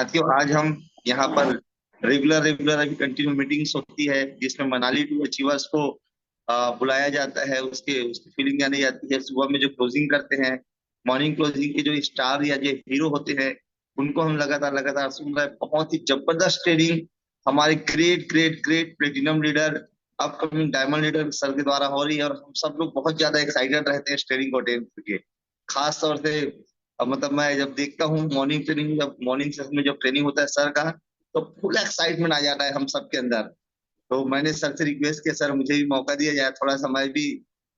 साथियों, आज हम यहाँ पर रेगुलर रेगुलर अभी कंटिन्यू मीटिंग्स होती है जिसमें मनाली टू अचीवर्स को बुलाया जाता है। उसके उसकी फीलिंग जानी जाती है। सुबह में जो क्लोजिंग करते हैं, मॉर्निंग क्लोजिंग के जो स्टार या जो हीरो होते हैं, उनको हम लगातार लगातार सुन रहे हैं। बहुत ही जबरदस्त ट्रेनिंग हमारे great great great platinum leader, upcoming diamond leader sir के द्वारा हो रही है, और हम सब लोग बहुत ज्यादा एक्साइटेड रहते हैं इस ट्रेनिंग को अटेंड करके। खास तौर से अब मतलब मैं जब देखता हूँ मॉर्निंग ट्रेनिंग, जब मॉर्निंग सेशन में जब ट्रेनिंग होता है सर का, तो फुल एक्साइटमेंट आ जाता है हम सब के अंदर। तो मैंने सर से रिक्वेस्ट किया, सर मुझे भी मौका दिया जाए, थोड़ा सा मैं भी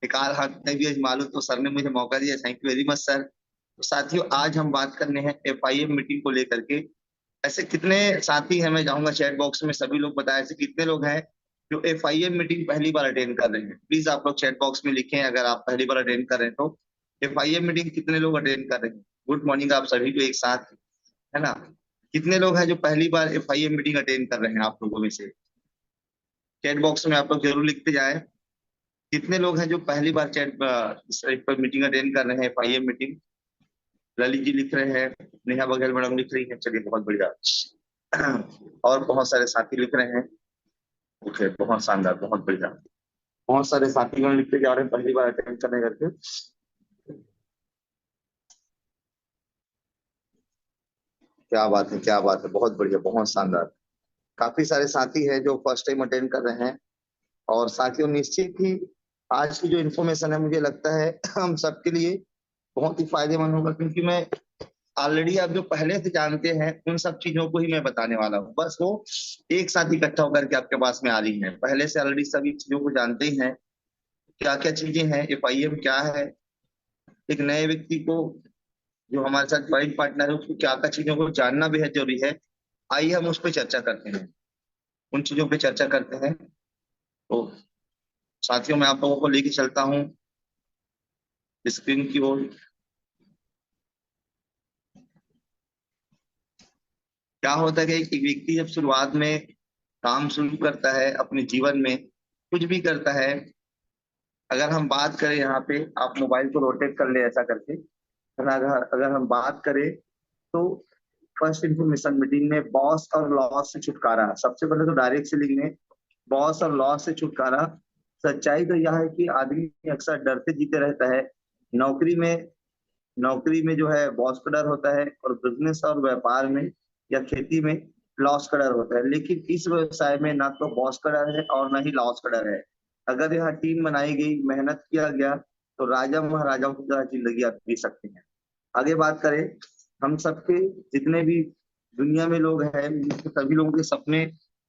निकाल हाथ में भी आजमा लूं। तो सर ने मुझे मौका दिया, thank you very much sir. तो साथियों, आज हम बात करने हैं FIM मीटिंग को लेकर के। ऐसे कितने साथी हैं, मैं चाहूंगा चैट बॉक्स में सभी लोग बताएं, ऐसे कितने लोग हैं जो FIM मीटिंग पहली बार अटेंड कर रहे हैं। प्लीज आप लोग चैट बॉक्स में लिखें अगर आप पहली बार अटेंड कर रहे हैं तो। FIM मीटिंग कितने लोग अटेंड कर रहे हैं? गुड मॉर्निंग आप सभी को एक साथ, है ना। कितने लोग हैं जो पहली बार FIM मीटिंग अटेंड कर रहे हैं आप लोगों में से? चैट बॉक्स में आप लोग जरूर लिखते जाएं। कितने लोग हैं जो पहली बार चैट इस पर मीटिंग अटेंड कर रहे हैं, FIM मीटिंग? ललित जी लिख रहे हैं, नेहा बघेल मैडम लिख रही है, चलिए बहुत बढ़िया। और बहुत सारे साथी लिख रहे हैं। ओके, बहुत शानदार, बहुत बढ़िया। बहुत सारे साथी लिखते जा रहे हैं पहली बार अटेंड करने करके। क्या बात है, क्या बात है, बहुत बढ़िया, बहुत शानदार। काफी सारे साथी हैं जो फर्स्ट टाइम अटेंड कर रहे हैं। और साथियों, निश्चित ही आज की जो इन्फॉर्मेशन है मुझे लगता है हम सबके लिए बहुत ही फायदेमंद होगा, क्योंकि मैं ऑलरेडी आप जो पहले से जानते हैं उन सब चीजों को ही मैं बताने वाला हूँ। बस वो एक साथ इकट्ठा होकर के आपके पास में आ रही है। पहले से ऑलरेडी सभी चीजों को जानते ही हैं, क्या क्या चीजें हैं, FIM क्या है। एक नए व्यक्ति को जो हमारे साथ ज्वाइंट पार्टनर है उसको क्या क्या चीजों को जानना बेहद जरूरी है। आइए हम उस पर चर्चा करते हैं, उन चीजों पे चर्चा करते हैं। तो साथियों, मैं आप लोगों को लेके चलता हूँ स्क्रीन की ओर। क्या होता है कि एक व्यक्ति जब शुरुआत में काम शुरू करता है अपने जीवन में, कुछ भी करता है, अगर हम बात करें यहाँ पे, आप मोबाइल को रोटेट कर ले ऐसा करके, अगर अगर हम बात करें तो फर्स्ट इंफॉर्मेशन मीटिंग में बॉस और लॉस से छुटकारा। सबसे पहले तो डायरेक्ट सेलिंग में बॉस और लॉस से छुटकारा। सच्चाई तो यह है कि आदमी अक्सर डरते जीते रहता है। नौकरी में नौकरी में जो है बॉस का डर होता है, और बिजनेस और व्यापार में या खेती में लॉस का डर होता है। लेकिन इस व्यवसाय में ना तो बॉस का डर है और ना ही लॉस का डर है। अगर यहाँ टीम बनाई गई, मेहनत किया गया, तो राजा महाराजाओं की तरह जिंदगी आप जी सकते हैं। आगे बात करें, हम सबके जितने भी दुनिया में लोग हैं, सभी लोगों के सपने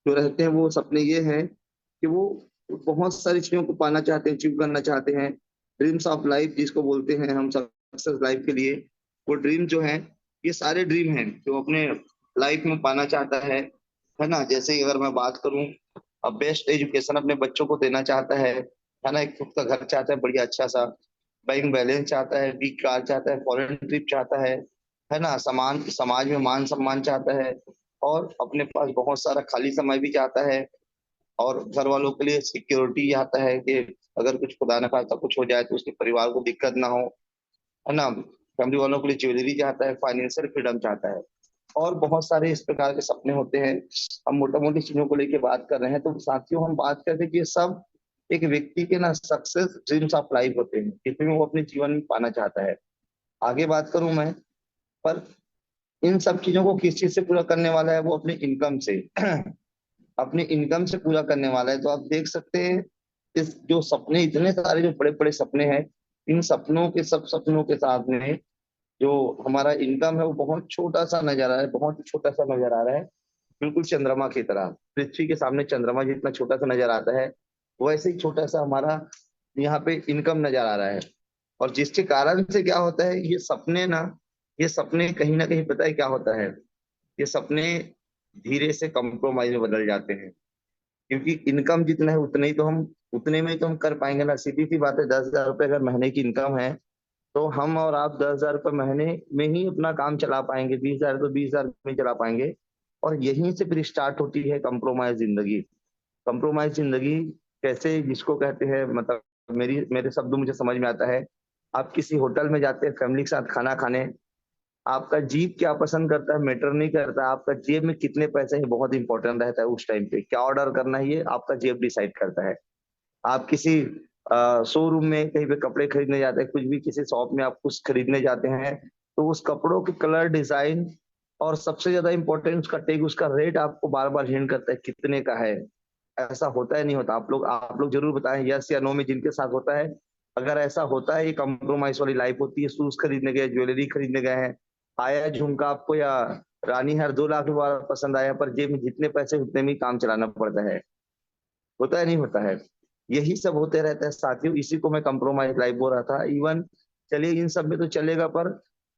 जो रहते हैं वो सपने ये हैं कि वो बहुत सारी चीजों को पाना चाहते हैं, अचीव करना चाहते हैं। ड्रीम्स ऑफ लाइफ जिसको बोलते हैं हम, सक्सेस लाइफ के लिए वो ड्रीम जो है, ये सारे ड्रीम हैं जो अपने लाइफ में पाना चाहता है ना। जैसे कि अगर मैं बात करूं, अब बेस्ट एजुकेशन अपने बच्चों को देना चाहता है ना। एक खुद का घर चाहता है बढ़िया अच्छा सा, बैंक बैलेंस चाहता है, बिग कार चाहता है, फॉरेन ट्रिप चाहता है ना। समाज में मान सम्मान चाहता है, और अपने पास बहुत सारा खाली समय भी चाहता है। और घर वालों के लिए सिक्योरिटी चाहता है कि अगर कुछ खुदा न खास्ता कुछ हो जाए तो उसके परिवार को दिक्कत ना हो, है ना। फैमिली वालों के लिए ज्वेलरी चाहता है, फाइनेंशियल फ्रीडम चाहता है, और बहुत सारे इस प्रकार के सपने होते हैं। हम मोटा मोटी चीजों को लेके बात कर रहे हैं, तो साथियों हम बात करते हैं कि ये सब एक व्यक्ति के ना सक्सेस ड्रीम्स ऑफ लाइफ होते हैं, जिसमें वो अपने जीवन में पाना चाहता है। आगे बात करूं मैं, पर इन सब चीजों को किस चीज से पूरा करने वाला है? वो अपने इनकम से अपने इनकम से पूरा करने वाला है। तो आप देख सकते हैं इस जो सपने, इतने सारे जो बड़े बड़े सपने हैं, इन सपनों के सब सपनों के साथ में जो हमारा इनकम है वो बहुत छोटा सा नजर आ रहा है, बहुत ही छोटा सा नजर आ रहा है। बिल्कुल चंद्रमा की तरह, पृथ्वी के सामने चंद्रमा जितना छोटा सा नजर आता है, वैसे ही छोटा सा हमारा यहाँ पे इनकम नजर आ रहा है। और जिसके कारण से क्या होता है, ये सपने ना, ये सपने कहीं ना कहीं पता है क्या होता है, ये सपने धीरे से कंप्रोमाइज में बदल जाते हैं। क्योंकि इनकम जितना है उतने ही तो हम, उतने में ही तो हम कर पाएंगे ना। सीधी सी बात है, 10,000 रुपये अगर महीने की इनकम है, तो हम और आप 10,000 रुपये महीने में ही अपना काम चला पाएंगे। 20,000 तो 20,000 में चला पाएंगे। और यहीं से फिर स्टार्ट होती है कंप्रोमाइज जिंदगी। कंप्रोमाइज जिंदगी कैसे, जिसको कहते हैं, मतलब मेरे शब्द मुझे समझ में आता है। आप किसी होटल में जाते हैं फैमिली के साथ खाना खाने, आपका जीभ क्या पसंद करता है मैटर नहीं करता, आपका जेब में कितने पैसे हैं बहुत इंपॉर्टेंट रहता है। उस टाइम पे क्या ऑर्डर करना है ये आपका जेब डिसाइड करता है। आप किसी शोरूम में कहीं पे कपड़े खरीदने जाते हैं, कुछ भी किसी शॉप में आप कुछ खरीदने जाते हैं, तो उस कपड़ों के कलर डिजाइन और सबसे ज्यादा इंपॉर्टेंट उसका टैग, उसका रेट आपको बार बार हिंट करता है कितने का है। ऐसा होता है नहीं होता? आप लोग जरूर बताएं यस या नो में जिनके साथ होता है। अगर ऐसा होता है, ये कॉम्प्रोमाइज वाली लाइफ होती है। शूज खरीदने गए, ज्वेलरी खरीदने गए हैं, आया झुमका आपको या रानी हार 2 लाख रुपए पसंद आया, पर जेब में जितने पैसे उतने में ही काम चलाना पड़ता है। होता है नहीं होता है? यही सब होते रहता है साथियों, इसी को मैं कंप्रोमाइज लाइफ बोल रहा था। इवन चलिए इन सब में तो चलेगा, पर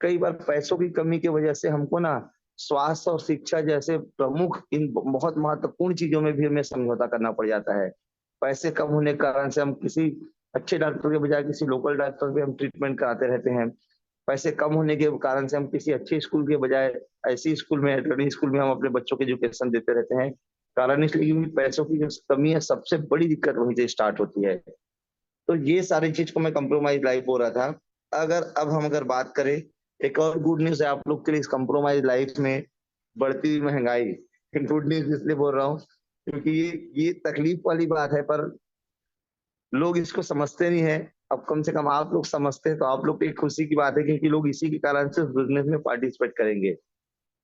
कई बार पैसों की कमी की वजह से हमको ना स्वास्थ्य और शिक्षा जैसे प्रमुख इन बहुत महत्वपूर्ण चीजों में भी हमें समझौता करना पड़ जाता है। पैसे कम होने के कारण से हम किसी अच्छे डॉक्टर के बजाय किसी लोकल डॉक्टर पे हम ट्रीटमेंट कराते रहते हैं। पैसे कम होने के कारण से हम किसी अच्छे स्कूल के बजाय ऐसी स्कूल में, ट्रेडिंग स्कूल में हम अपने बच्चों को एजुकेशन देते रहते हैं। कारण इसलिए क्योंकि पैसों की जो कमी है, सबसे बड़ी दिक्कत वहीं से स्टार्ट होती है। तो ये सारी चीज को मैं कंप्रोमाइज लाइफ बोल रहा था। अगर बात करें, एक और गुड न्यूज है आप लोग के लिए इस कंप्रोमाइज लाइफ में, बढ़ती हुई महंगाई। गुड न्यूज इसलिए बोल रहा हूँ क्योंकि ये तकलीफ वाली बात है, पर लोग इसको समझते नहीं है। अब कम से कम आप लोग समझते हैं तो आप लोग की खुशी की बात है, क्योंकि लोग इसी के कारण से बिजनेस में पार्टिसिपेट करेंगे।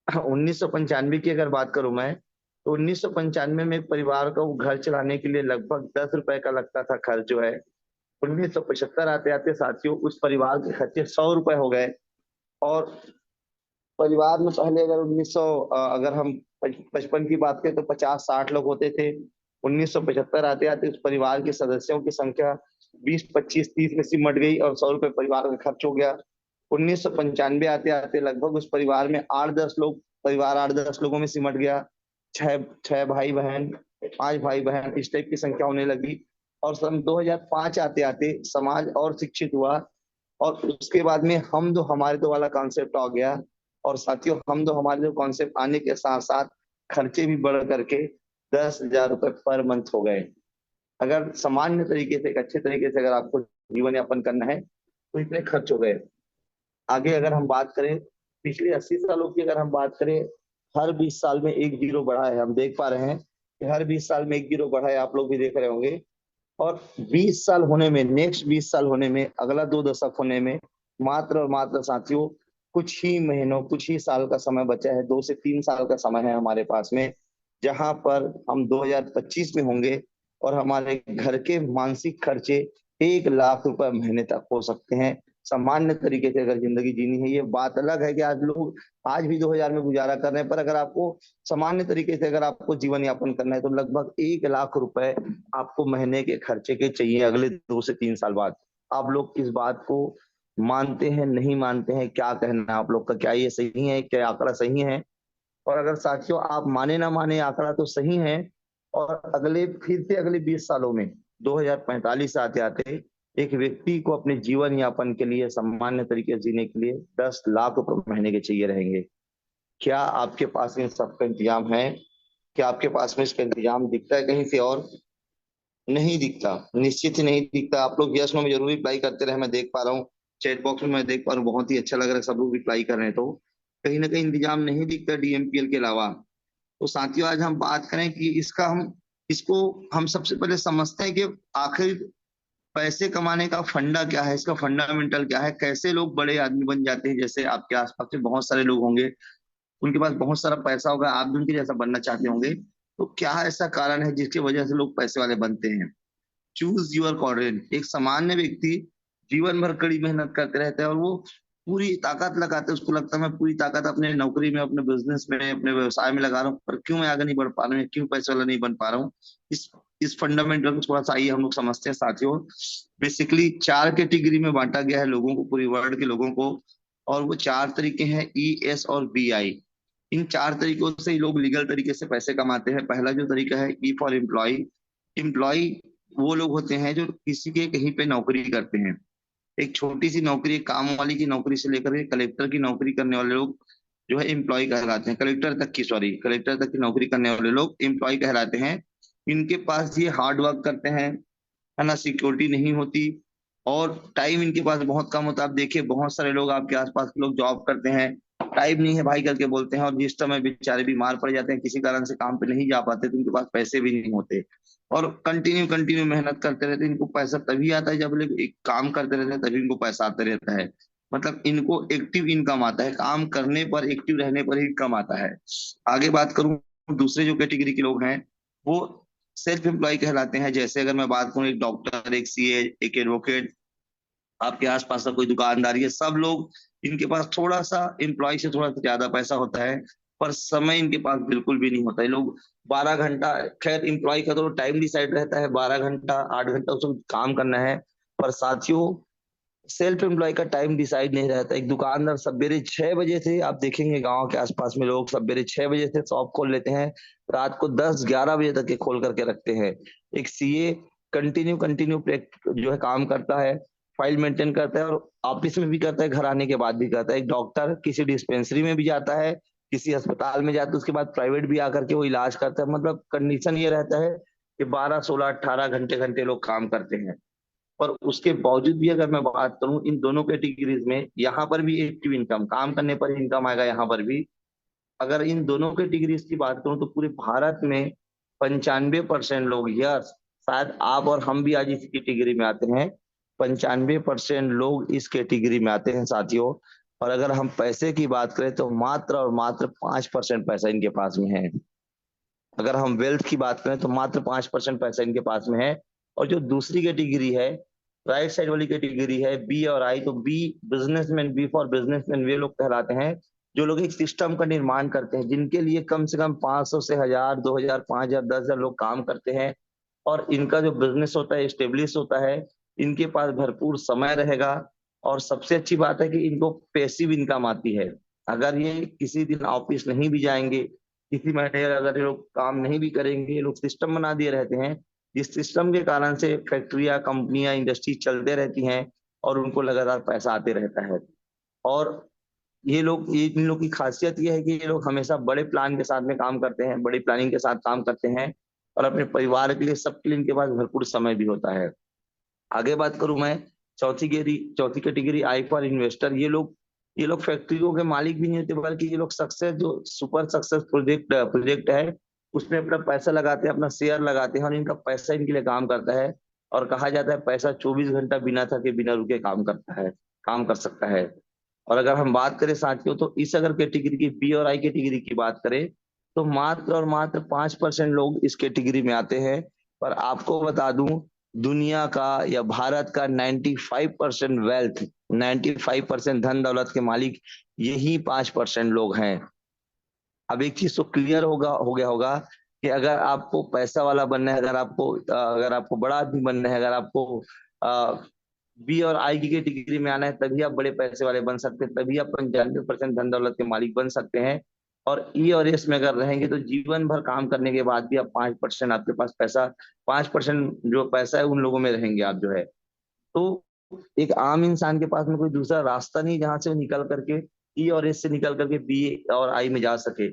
1995 की अगर बात करूं मैं, तो 1995 में एक परिवार को घर चलाने के लिए लगभग 10 रुपए का लगता था खर्च जो है। 1975 आते आते साथियों उस परिवार के खर्चे 100 रुपए हो गए। और परिवार में पहले अगर 1900 अगर हम 55 की बात करें तो 50-60 लोग होते थे। 1975 आते आते उस परिवार के सदस्यों की संख्या 20-25-30 में सिमट गई और 100 रुपए परिवार का खर्च हो गया। 1995 आते आते लगभग उस परिवार में 8-10 लोग, परिवार 8-10 लोगों में सिमट गया। छह छह भाई बहन, 5 भाई बहन, इस टाइप की संख्या होने लगी। और सन 2005 आते आते समाज और शिक्षित हुआ। और उसके बाद में हम दो हमारे दो वाला कॉन्सेप्ट आ गया। और साथियों हम दो हमारे दो कॉन्सेप्ट आने के साथ साथ खर्चे भी बढ़ करके 10,000 रुपए पर मंथ हो गए। अगर सामान्य तरीके से, एक अच्छे तरीके से अगर आपको जीवन यापन करना है तो इतने खर्च हो गए। आगे अगर हम बात करें, पिछले 80 सालों की अगर हम बात करें, हर 20 साल में एक जीरो बढ़ा है। हम देख पा रहे हैं कि हर 20 साल में एक जीरो बढ़ा है, आप लोग भी देख रहे होंगे। और 20 साल होने में, नेक्स्ट 20 साल होने में, अगला 2 दशक होने में मात्र और मात्र साथियों कुछ ही महीनों, कुछ ही साल का समय बचा है। 2 से 3 साल का समय है हमारे पास में, जहां पर हम 2025 में होंगे और हमारे घर के मानसिक खर्चे 1 लाख रुपए महीने तक हो सकते हैं। सामान्य तरीके से अगर जिंदगी जीनी है, ये बात अलग है कि आज लोग आज भी 2000 में गुजारा कर रहे हैं, पर अगर आपको सामान्य तरीके से अगर आपको जीवन यापन करना है तो लगभग 1 लाख रुपए आपको महीने के खर्चे के चाहिए अगले 2 से 3 साल बाद। आप लोग किस बात को मानते हैं, नहीं मानते हैं, क्या कहना है आप लोग का? क्या ये सही है, क्या आंकड़ा सही है? और अगर साथियों आप माने ना माने, आंकड़ा तो सही है। और अगले फिर से अगले 20 सालों में 2045 आते आते एक व्यक्ति को अपने जीवन यापन के लिए, सामान्य तरीके से जीने के लिए 10 लाख रुपए महीने के चाहिए रहेंगे। क्या आपके पास इन सबका इंतजाम है? क्या आपके पास में इसका इंतजाम दिखता है कहीं से? और नहीं दिखता, निश्चित ही नहीं दिखता। आप लोग यस नो में जरूर रिप्लाई करते रहे, मैं देख पा रहा हूँ चैट बॉक्स में, मैं देख पा रहा हूँ बहुत ही अच्छा लग रहा है सब लोग रिप्लाई कर रहे हैं। तो कहीं ना कहीं इंतजाम नहीं दिखता डीएमपीएल के अलावा। तो साथियों आज हम बात करें कि इसको हम सबसे पहले समझते हैं कि आखिर पैसे कमाने का फंडा क्या है, इसका फंडामेंटल क्या है, कैसे लोग बड़े आदमी बन जाते हैं। जैसे आपके आसपास में बहुत सारे लोग होंगे, उनके पास बहुत सारा पैसा होगा, आप भी उनके जैसा बनना चाहते होंगे। तो क्या ऐसा कारण है जिसकी वजह से लोग पैसे वाले बनते हैं? Choose your quadrant. एक सामान्य व्यक्ति जीवन भर कड़ी मेहनत करते रहता है और वो पूरी ताकत लगाते हैं, उसको लगता है मैं पूरी ताकत अपने नौकरी में, अपने बिजनेस में, अपने व्यवसाय में लगा रहा हूँ, पर क्यों मैं आगे नहीं बढ़ पा रहा हूँ, क्यों पैसे वाला नहीं बन पा रहा हूँ। इस फंडामेंटल को थोड़ा सा आइए हम लोग समझते हैं साथियों। बेसिकली 4 कैटेगरी में बांटा गया है लोगों को, पूरी वर्ल्ड के लोगों को। और वो 4 तरीके हैं, ES और BI। इन 4 तरीकों से ही लोग लीगल तरीके से पैसे कमाते हैं। पहला जो तरीका है E फॉर एम्प्लॉय। एम्प्लॉय वो लोग होते हैं जो किसी के कहीं पे नौकरी करते हैं। एक छोटी सी नौकरी, एक काम वाली की नौकरी से लेकर के कलेक्टर की नौकरी करने वाले लोग जो है एम्प्लॉय कहलाते हैं। कलेक्टर तक की नौकरी करने वाले लोग एम्प्लॉय कहलाते हैं। इनके पास ये हार्ड वर्क करते हैं, है ना, सिक्योरिटी नहीं होती और टाइम इनके पास बहुत कम होता है। आप देखिए बहुत सारे लोग आपके आसपास के लोग जॉब करते हैं, टाइम नहीं है भाई करके बोलते हैं, और जिस समय बेचारे बीमार पड़ जाते हैं, किसी कारण से काम पे नहीं जा पाते, तो उनके पास पैसे भी नहीं होते, और कंटिन्यू कंटिन्यू मेहनत करते रहते हैं। इनको पैसा तभी आता है जब लोग एक काम करते रहते हैं, तभी इनको पैसा आता रहता है। मतलब इनको एक्टिव इनकम आता है, काम करने पर, एक्टिव रहने पर ही इनकम आता है। आगे बात करूं, दूसरे जो कैटेगरी के लोग हैं वो सेल्फ एम्प्लॉय कहलाते हैं। जैसे अगर मैं बात करूं, एक डॉक्टर, एक सीए, एक एडवोकेट, आपके आसपास का कोई दुकानदार, ये सब लोग, इनके पास थोड़ा सा एम्प्लॉय से थोड़ा सा ज्यादा पैसा होता है, पर समय इनके पास बिल्कुल भी नहीं होता है। लोग 12 घंटा, खैर एम्प्लॉय का तो टाइम डिसाइड रहता है, 12 घंटा 8 घंटा उसको काम करना है, पर साथियों सेल्फ एम्प्लॉय का टाइम डिसाइड नहीं रहता। एक दुकानदार सवेरे 6 बजे से, आप देखेंगे गांव के आसपास में लोग सवेरे 6 बजे से शॉप खोल लेते हैं, रात को 10-11 बजे तक के खोल करके रखते हैं। एक सीए कंटिन्यू कंटिन्यू जो है काम करता है, फाइल मेंटेन करता है, और ऑफिस में भी करता है, घर आने के बाद भी करता है। एक डॉक्टर किसी डिस्पेंसरी में भी जाता है, किसी अस्पताल में जाता है, उसके बाद प्राइवेट भी आकर के वो इलाज करता है। मतलब कंडीशन ये रहता है कि 12 16 18 घंटे घंटे लोग काम करते हैं। पर उसके बावजूद भी अगर मैं बात करूं इन दोनों कैटेगरीज में, यहाँ पर भी एक्टिव इनकम, काम करने पर इनकम आएगा यहाँ पर भी। अगर इन दोनों कैटेगरीज की बात करूं तो पूरे भारत में 95% लोग, यस शायद आप और हम भी आज इस कैटेगरी में आते हैं, 95% लोग इस कैटेगरी में आते हैं साथियों। और अगर हम पैसे की बात करें तो मात्र और मात्र 5% पैसा इनके पास में है। अगर हम वेल्थ की बात करें तो मात्र 5% पैसा इनके पास में है। और जो दूसरी कैटेगरी है, राइट साइड वाली कैटेगरी है, बी और आई, तो B businessman, B for businessman, वे लोग कहलाते हैं जो लोग एक सिस्टम का निर्माण करते हैं, जिनके लिए कम से कम 500 से 1000, 2000, 5000, 10,000 लोग काम करते हैं, और इनका जो बिजनेस होता है स्टेब्लिश होता है, इनके पास भरपूर समय रहेगा। और सबसे अच्छी बात है कि इनको पैसिव इनकम आती है। अगर ये किसी दिन ऑफिस नहीं भी जाएंगे, किसी महीने अगर ये लोग काम नहीं भी करेंगे, ये लोग सिस्टम बना दिए रहते हैं, जिस सिस्टम के कारण से फैक्ट्रियां, कंपनियां, इंडस्ट्री चलते रहती हैं, और उनको लगातार पैसा आते रहता है। और इन लोग की खासियत ये है कि ये लोग हमेशा बड़े प्लान के साथ में काम करते हैं, बड़ी प्लानिंग के साथ काम करते हैं, और अपने परिवार के लिए, सबके लिए इनके पास भरपूर समय भी होता है। आगे बात करूं मैं, चौथी कैटेगरी आई फॉर इन्वेस्टर। ये लोग फैक्ट्रियों के मालिक भी नहीं होते, बल्कि ये लोग सक्सेस, जो सुपर सक्सेस प्रोजेक्ट है, उसमें अपना पैसा लगाते हैं, अपना शेयर लगाते हैं, और इनका पैसा इनके लिए काम करता है। और कहा जाता है पैसा 24 घंटा बिना थके बिना रुके काम करता है, काम कर सकता है। और अगर हम बात करें साथियों, तो इस अगर कैटेगरी की, बी और आई कैटेगरी की बात करें, तो मात्र और मात्र 5% लोग इस कैटेगरी में आते हैं। पर आपको बता दूं, दुनिया का या भारत का 95% वेल्थ, 95% धन दौलत के मालिक यही 5% लोग हैं। अब एक चीज तो क्लियर हो गया होगा कि अगर आपको पैसा वाला बनना है, अगर आपको बड़ा आदमी बनना है, अगर आपको बी और आई की डिग्री में आना है, तभी आप बड़े पैसे वाले बन सकते हैं, तभी आप 95% धन दौलत के मालिक बन सकते हैं। और ई और एस में अगर रहेंगे तो जीवन भर काम करने के बाद भी आप 5% आपके पास पैसा, 5% जो पैसा है उन लोगों में रहेंगे आप जो है। तो एक आम इंसान के पास में कोई दूसरा रास्ता नहीं जहां से वो निकल करके, ई और एस से निकल करके बी और आई में जा सके।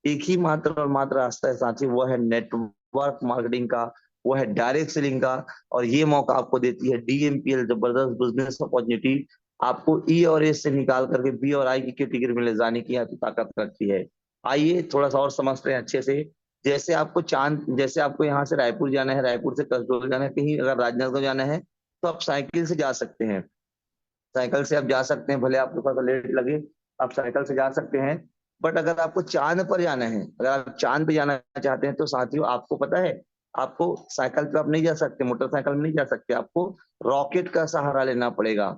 एक ही मात्र और मात्र रास्ता है साथी, वो है नेटवर्क मार्केटिंग का, वो है डायरेक्ट सेलिंग का। और ये मौका आपको देती है डीएमपीएल, जबरदस्त बिजनेस अपॉर्चुनिटी, आपको ई और एस से निकाल करके बी और आई की कैटेगरी में ले जाने की आपकी ताकत रखती है। आइए थोड़ा सा और समझते हैं अच्छे से। जैसे आपको यहाँ से रायपुर जाना है, रायपुर से कसडोल जाना है, कहीं अगर राजनांदगांव जाना है, तो आप साइकिल से जा सकते हैं। साइकिल से आप जा सकते हैं, भले आपके पास लेट लगे, आप साइकिल से जा सकते हैं। बट अगर आपको चांद पर जाना है, अगर आप चांद पे जाना चाहते हैं, तो साथियों आपको पता है, आपको साइकिल पे आप नहीं जा सकते, मोटरसाइकिल में नहीं जा सकते, आपको रॉकेट का सहारा लेना पड़ेगा,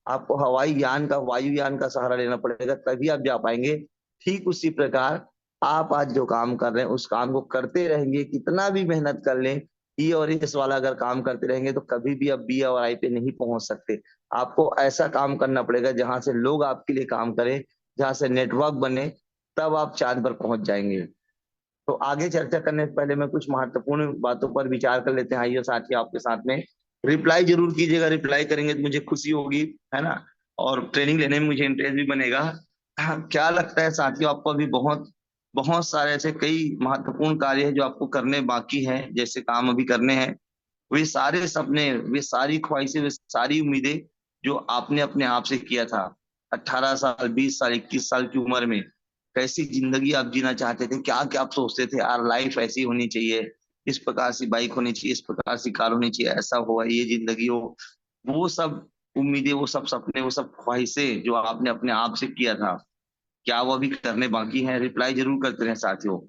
आपको हवाई यान का, वायुयान का सहारा लेना पड़ेगा, तभी आप जा पाएंगे। ठीक उसी प्रकार आप आज जो काम कर रहे हैं, उस काम को करते रहेंगे, कितना भी मेहनत कर लें, ई और एस वाला अगर काम करते रहेंगे, तो कभी भी आप बी और आई पे नहीं पहुंच सकते। आपको ऐसा काम करना पड़ेगा जहां से लोग आपके लिए काम करें, जहां से नेटवर्क बने, तब आप चांद पर पहुंच जाएंगे। तो आगे चर्चा करने से पहले मैं कुछ महत्वपूर्ण बातों पर विचार कर लेते हैं। आइए साथी आपके साथ में रिप्लाई जरूर कीजिएगा, रिप्लाई करेंगे तो मुझे खुशी होगी, है ना, और ट्रेनिंग लेने में मुझे इंटरेस्ट भी बनेगा। क्या लगता है साथियों आपको, अभी बहुत बहुत सारे ऐसे कई महत्वपूर्ण कार्य है जो आपको करने बाकी हैं, जैसे काम अभी करने हैं, वे सारे सपने, वे सारी ख्वाहिशें, वे सारी उम्मीदें जो आपने अपने आप से किया था, 18 साल, 20 साल, 21 साल की उम्र में कैसी जिंदगी आप जीना चाहते थे, क्या क्या आप सोचते थे, यार लाइफ ऐसी होनी चाहिए, इस प्रकार से बाइक होनी चाहिए, इस प्रकार से कार होनी चाहिए, ऐसा हो, ये जिंदगी हो, वो सब उम्मीदें, वो सब सपने, वो सब ख्वाहिशें जो आपने अपने आप से किया था, क्या वो अभी करने बाकी हैं? रिप्लाई जरूर करते रहे साथियों।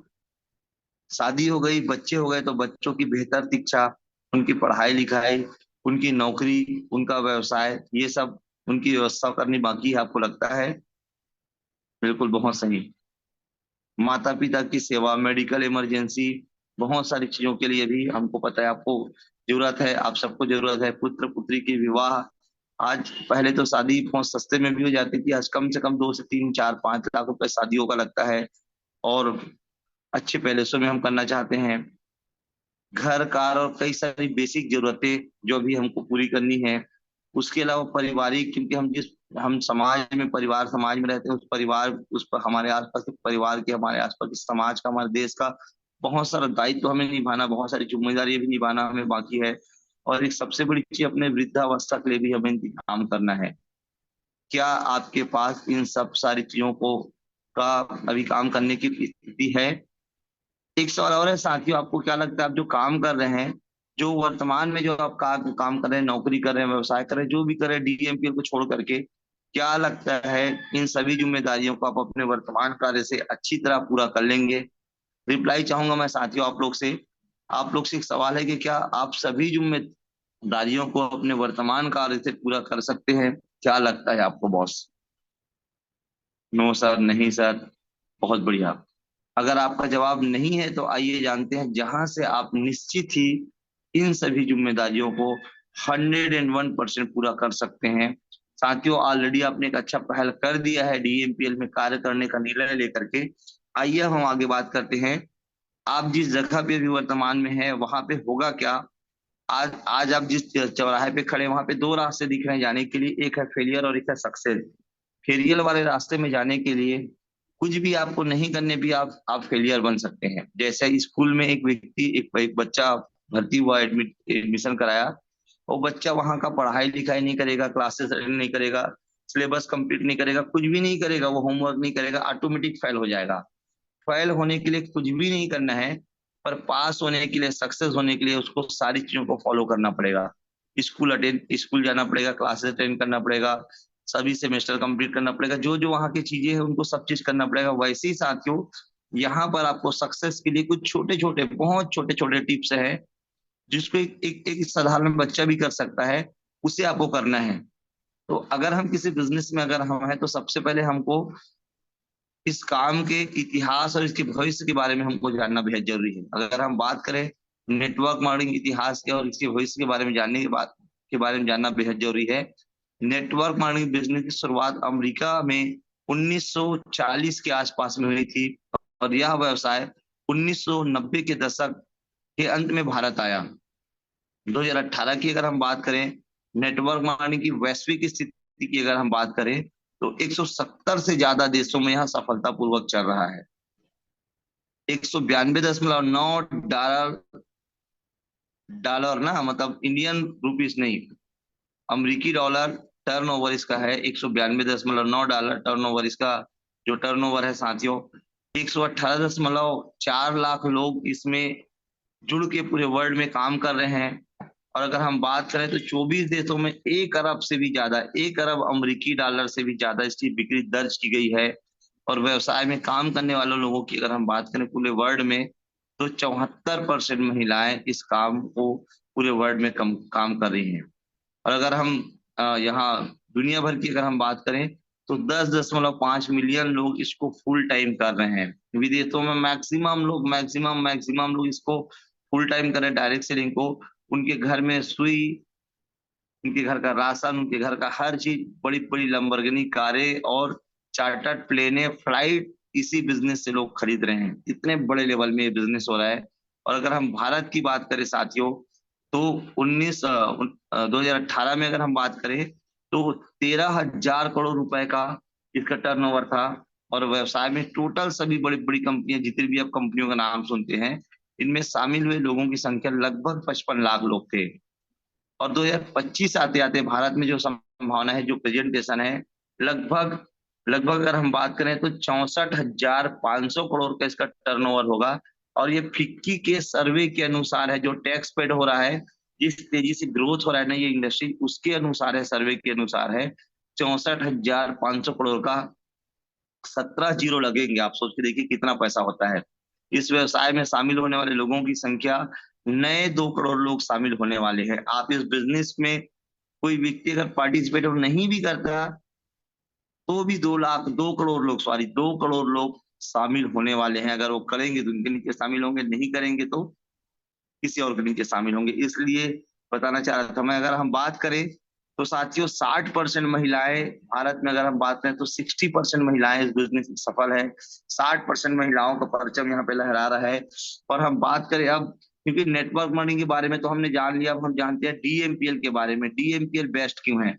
शादी हो गई, बच्चे हो गए, तो बच्चों की बेहतर शिक्षा, उनकी पढ़ाई लिखाई, उनकी नौकरी, उनका व्यवसाय, ये सब उनकी व्यवस्था करनी बाकी है, आपको लगता है? बिल्कुल, बहुत सही। माता पिता की सेवा, मेडिकल इमरजेंसी, बहुत सारी चीजों के लिए भी हमको पता है, आपको जरूरत है, आप सबको जरूरत है, पुत्र पुत्री की विवाह। आज पहले तो शादी बहुत सस्ते में भी हो जाती थी, आज कम से कम 2 से 3, 4, 5 लाख रुपए शादियों का लगता है। और अच्छे पैलेसों में हम करना चाहते हैं। घर कार और कई सारी बेसिक जरूरतें जो भी हमको पूरी करनी है। उसके अलावा पारिवारिक, क्योंकि हम समाज में, परिवार समाज में रहते हैं, उस परिवार, उस पर हमारे आसपास के परिवार के, हमारे आसपास के समाज का, हमारे देश का बहुत सारा दायित्व तो हमें निभाना, बहुत सारी जिम्मेदारी भी निभाना हमें बाकी है। और एक सबसे बड़ी चीज, अपने वृद्धावस्था के लिए भी हमें इंतजाम करना है। क्या आपके पास इन सब सारी चीजों को का अभी काम करने की स्थिति है? एक सवाल और है साथियों, आपको क्या लगता है, आप जो काम कर रहे हैं, जो वर्तमान में जो आप काम कर रहे हैं, नौकरी कर रहे हैं, व्यवसाय कर रहे हैं, जो भी कर रहे हैं, डीएमपीएल को छोड़ करके, क्या लगता है इन सभी जिम्मेदारियों को आप अपने वर्तमान कार्य से अच्छी तरह पूरा कर लेंगे? रिप्लाई चाहूंगा मैं साथियों आप लोग से। आप लोग से एक सवाल है कि क्या आप सभी जिम्मेदारियों को अपने वर्तमान कार्य से पूरा कर सकते हैं? क्या लगता है आपको बॉस? नो सर, नहीं सर। बहुत बढ़िया। अगर आपका जवाब नहीं है तो आइए जानते हैं जहां से आप निश्चित ही इन सभी जिम्मेदारियों को 101% पूरा कर सकते हैं। साथियों, ऑलरेडी आपने एक अच्छा पहल कर दिया है डीएमपीएल में कार्य करने का निर्णय लेकर के। आइए हम आगे बात करते हैं। आप जिस जगह पे भी वर्तमान में है वहां पे होगा क्या? आज आज आप जिस चौराहे पे खड़े हैं, वहां पे दो रास्ते दिख रहे हैं जाने के लिए, एक है फेलियर और एक है सक्सेस। फेलियर वाले रास्ते में जाने के लिए कुछ भी आपको नहीं करने भी आप फेलियर बन सकते हैं। जैसे स्कूल में एक बच्चा भर्ती हुआ, एडमिशन कराया, वो बच्चा वहां का पढ़ाई लिखाई नहीं करेगा, क्लासेस अटेंड नहीं करेगा, सिलेबस कंप्लीट नहीं करेगा, कुछ भी नहीं करेगा, वो होमवर्क नहीं करेगा, ऑटोमेटिक फेल हो जाएगा। फेल होने के लिए कुछ भी नहीं करना है, पर पास होने के लिए, सक्सेस होने के लिए उसको सारी चीजों को फॉलो करना पड़ेगा। स्कूल जाना पड़ेगा, क्लासेस अटेंड करना पड़ेगा, सभी सेमेस्टर कंप्लीट करना पड़ेगा, जो जो वहाँ की चीजें हैं उनको सब चीज करना पड़ेगा। वैसे ही साथियों, यहाँ पर आपको सक्सेस के लिए कुछ छोटे छोटे, बहुत छोटे छोटे टिप्स हैं, जिसको एक साधारण बच्चा भी कर सकता है, उसे आपको करना है। तो अगर हम किसी बिजनेस में अगर हम हैं, तो सबसे पहले हमको इस काम के इतिहास और इसके भविष्य के बारे में हमको जानना बेहद जरूरी है। अगर हम बात करें नेटवर्क मार्केटिंग इतिहास के और इसके भविष्य के बारे में जानने के बारे में जानना बेहद जरूरी है। नेटवर्क मार्केटिंग बिजनेस की शुरुआत अमेरिका में 1940 के आसपास में हुई थी, और यह व्यवसाय 1990 के दशक के अंत में भारत आया। 2018 की अगर हम बात करें, नेटवर्क मार्केटिंग की वैश्विक स्थिति की अगर हम बात करें, तो 170 से ज्यादा देशों में यह सफलतापूर्वक चल रहा है। 192.9 डॉलर ना, मतलब इंडियन रुपीस नहीं, अमेरिकी डॉलर टर्नओवर इसका है। 192.9 डॉलर टर्नओवर इसका, जो टर्नओवर है साथियों। 118.4 लाख लोग इसमें जुड़ के पूरे वर्ल्ड में काम कर रहे हैं। और अगर हम बात करें तो 24 देशों में 1 अरब से भी ज्यादा, 1 अरब अमेरिकी डॉलर से भी ज्यादा इसकी बिक्री दर्ज की गई है। और व्यवसाय में काम करने वाले लोगों की अगर हम बात करें पूरे वर्ल्ड में, तो 74% महिलाएं इस काम को पूरे वर्ल्ड में काम कर रही हैं। और अगर हम यहाँ दुनिया भर की अगर हम बात करें, तो 10.5 मिलियन लोग इसको फुल टाइम कर रहे हैं। विदेशों में मैक्सिमम लोग इसको फुल टाइम कर रहे हैं, डायरेक्ट सेलिंग को। उनके घर में सुई, उनके घर का राशन, उनके घर का हर चीज, बड़ी बड़ी लंबरगिनी कारें और चार्टर्ड प्लेने, फ्लाइट, इसी बिजनेस से लोग खरीद रहे हैं। इतने बड़े लेवल में ये बिजनेस हो रहा है। और अगर हम भारत की बात करें साथियों, तो 2018 में अगर हम बात करें, तो 13,000 करोड़ रुपए का इसका टर्नओवर था। और व्यवसाय में टोटल सभी बड़ी बड़ी कंपनियां, जितनी भी आप कंपनियों का नाम सुनते हैं, इनमें शामिल हुए लोगों की संख्या लगभग 55 लाख लोग थे। और 2025 आते आते भारत में जो संभावना है, जो प्रेजेंटेशन है, लगभग लगभग अगर हम बात करें तो 64,500 करोड़ का इसका टर्नओवर होगा। और ये फिक्की के सर्वे के अनुसार है, जो टैक्स पेड हो रहा है, जिस तेजी से ग्रोथ हो रहा है ना ये इंडस्ट्री, उसके अनुसार है, सर्वे के अनुसार है 64,500 करोड़ का। 17 जीरो लगेंगे, आप सोच के देखिए कितना पैसा होता है। इस व्यवसाय में शामिल होने वाले लोगों की संख्या, नए 2 करोड़ लोग शामिल होने वाले हैं। आप इस बिजनेस में कोई व्यक्ति अगर पार्टिसिपेट नहीं भी करता तो भी 2 लाख, 2 करोड़ लोग, सॉरी 2 करोड़ लोग शामिल होने वाले हैं। अगर वो करेंगे तो उनके नीचे शामिल होंगे, नहीं करेंगे तो किसी और के नीचे शामिल होंगे। इसलिए बताना चाह रहा था मैं। अगर हम बात करें तो साथियों 60% महिलाएं, भारत में अगर हम बात करें तो 60% महिलाएं इस बिजनेस में सफल है। 60% महिलाओं का परचम यहाँ पे लहरा रहा है। और हम बात करें अब, क्योंकि नेटवर्क मार्केटिंग के बारे में तो हमने जान लिया, अब हम जानते हैं डीएमपीएल के बारे में। डीएमपीएल बेस्ट क्यों है?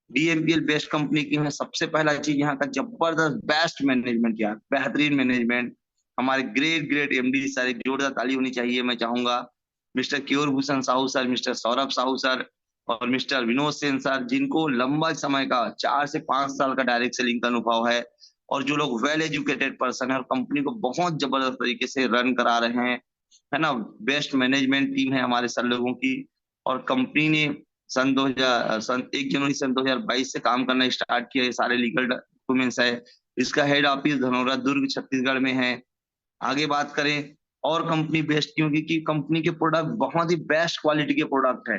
डीएमपीएल बेस्ट कंपनी की है। सबसे पहला चीज यहाँ का जबरदस्त बेस्ट मैनेजमेंट, यार बेहतरीन मैनेजमेंट। हमारे ग्रेट ग्रेट एमडी सर, एक जोरदार ताली होनी चाहिए मैं चाहूंगा। Mister cure Bhushan Sahu sir, mister Saurabh Sahu sir और मिस्टर विनोद सेन सर, जिनको लंबा समय का 4 से 5 साल का डायरेक्ट सेलिंग का अनुभव है, और जो लोग वेल एजुकेटेड पर्सन है और कंपनी को बहुत जबरदस्त तरीके से रन करा रहे हैं, है ना। बेस्ट मैनेजमेंट टीम है हमारे सर लोगों की। और कंपनी ने सन 1 जनवरी सन 2022 से काम करना स्टार्ट किया। ये सारे लीगल डॉक्यूमेंट्स है। इसका हेड ऑफिस धनौरा दुर्ग छत्तीसगढ़ में है। आगे बात करें और कंपनी बेस्ट क्यों, क्योंकि कंपनी के प्रोडक्ट बहुत ही बेस्ट क्वालिटी के प्रोडक्ट है।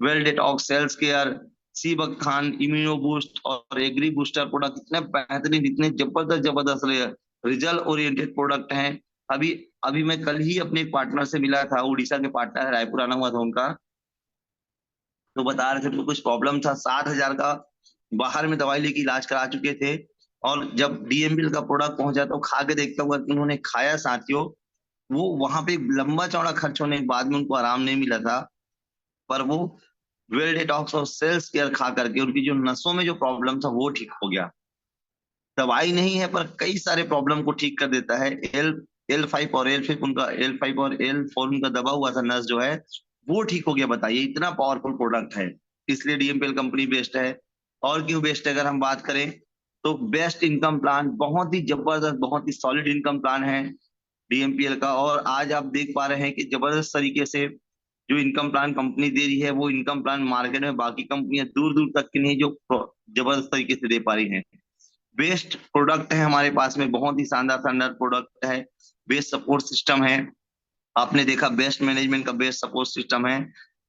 वेल डेटॉक्स, सेल्स केयर, सी बकथान, इम्यूनो बूस्ट और एग्री बूस्टर प्रोडक्ट इतने बेहतरीन, इतने जबरदस्त जबरदस्त रिजल्ट ओरिएंटेड प्रोडक्ट हैं। अभी अभी मैं कल ही अपने एक पार्टनर से मिला था, उड़ीसा के पार्टनर है, रायपुर आना हुआ था उनका। तो बता रहे थे तो कुछ प्रॉब्लम था, 60,000 का बाहर में दवाई लेके इलाज करा चुके थे। और जब डीएमबीएल का प्रोडक्ट पहुंचा तो खा के देखता हुआ कि उन्होंने खाया साथियों, वो वहां पे लंबा चौड़ा खर्च होने के बाद में उनको आराम नहीं मिला था। पर वो वेल डिटॉक्स और सेल्स केयर खा करके उनकी जो नसों में जो प्रॉब्लम था वो ठीक हो गया। दवाई नहीं है पर कई सारे प्रॉब्लम को ठीक कर देता है। एल 5 और एल 5 उनका, L5 और L4 उनका दबा हुआ था नस जो है, वो ठीक हो गया। बताइए, इतना पावरफुल प्रोडक्ट है। इसलिए डीएमपीएल कंपनी बेस्ट है। और क्यों बेस्ट है अगर हम बात करें तो बेस्ट इनकम प्लान, बहुत ही जबरदस्त, बहुत ही सॉलिड इनकम प्लान है डीएमपीएल का। और आज आप देख पा रहे हैं कि जबरदस्त तरीके से जो इनकम प्लान कंपनी दे रही है, वो इनकम प्लान मार्केट में बाकी कंपनियां दूर दूर तक की नहीं जो जबरदस्त तरीके से दे पा रही हैं। बेस्ट प्रोडक्ट है हमारे पास में, बहुत ही शानदार शानदार प्रोडक्ट है। बेस्ट सपोर्ट सिस्टम है, आपने देखा बेस्ट मैनेजमेंट का बेस्ट सपोर्ट सिस्टम है।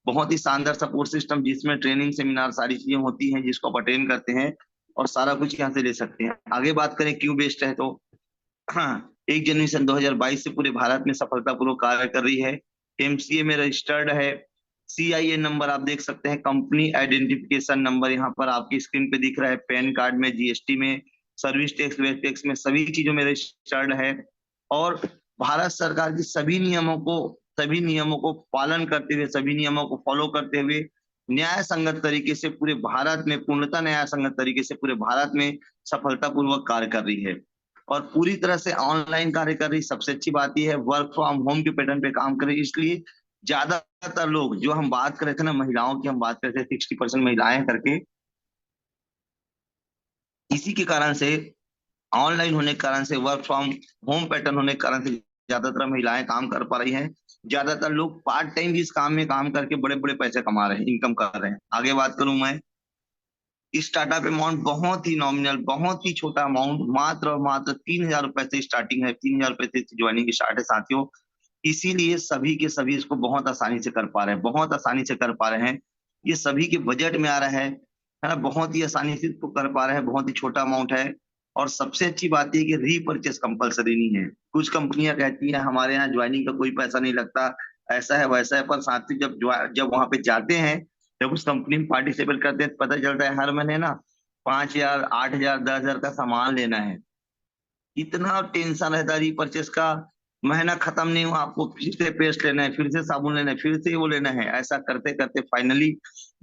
बहुत ही शानदार सपोर्ट सिस्टम जिसमें ट्रेनिंग सेमिनार सारी चीजें होती हैं, जिसको आप अटेंड करते हैं और सारा कुछ यहाँ से ले सकते हैं। आगे बात करें क्यों बेस्ट है तो हाँ, 1 जनवरी सन 2022 से पूरे भारत में सफलतापूर्वक कार्य कर रही है। एमसीए में रजिस्टर्ड है। सीआईए नंबर आप देख सकते हैं, कंपनी आइडेंटिफिकेशन नंबर यहाँ पर आपकी स्क्रीन पे दिख रहा है। पैन कार्ड में, जीएसटी में, सर्विस टैक्स, वेज टैक्स में, सभी चीजों में रजिस्टर्ड है। और भारत सरकार की सभी नियमों को पालन करते हुए, सभी नियमों को फॉलो करते हुए न्याय संगत तरीके से पूरे भारत में, पूर्णतः न्याय संगत तरीके से पूरे भारत में सफलतापूर्वक कार्य कर रही है। और पूरी तरह से ऑनलाइन कार्य कर रही। सबसे अच्छी बात यह है वर्क फ्रॉम होम के पैटर्न पे काम कर रही। इसलिए ज्यादातर लोग, जो हम बात कर रहे थे ना महिलाओं की, हम बात कर रहे थे 60% महिलाएं करके, इसी के कारण से, ऑनलाइन होने के कारण से, वर्क फ्रॉम होम पैटर्न होने के कारण से ज्यादातर महिलाएं काम कर पा रही हैं। ज्यादातर लोग पार्ट टाइम भी इस काम में काम करके बड़े बड़े पैसे कमा रहे हैं, इनकम कर रहे हैं। आगे बात करूं मैं, स्टार्टअप अमाउंट बहुत ही नॉमिनल, बहुत ही छोटा अमाउंट, मात्र और मात्र 3,000 रुपए से स्टार्टिंग है। 3,000 रुपए से ज्वाइनिंग स्टार्ट है साथियों। इसीलिए सभी के सभी इसको बहुत आसानी से कर पा रहे हैं, बहुत आसानी से कर पा रहे हैं। ये सभी के बजट में आ रहा है ना, बहुत ही आसानी से इसको कर पा रहे हैं, बहुत ही छोटा अमाउंट है। और सबसे अच्छी बात यह कि रीपर्चेस कंपलसरी नहीं है। कुछ कंपनियां कहती हैं हमारे यहाँ ज्वाइनिंग का कोई पैसा नहीं लगता, ऐसा है वैसा है, पर साथ ही जब वहां पे जाते हैं, जब उस कंपनी में पार्टिसिपेट करते हैं, पता चलता है हर महीने ना 5,000, 8,000, 10,000 का सामान लेना है। इतना टेंशन रहता है रीपर्चेस का। महीना खत्म नहीं हुआ, आपको फिर से पेस्ट लेना है, फिर से साबुन लेना है, फिर से वो लेना है। ऐसा करते करते फाइनली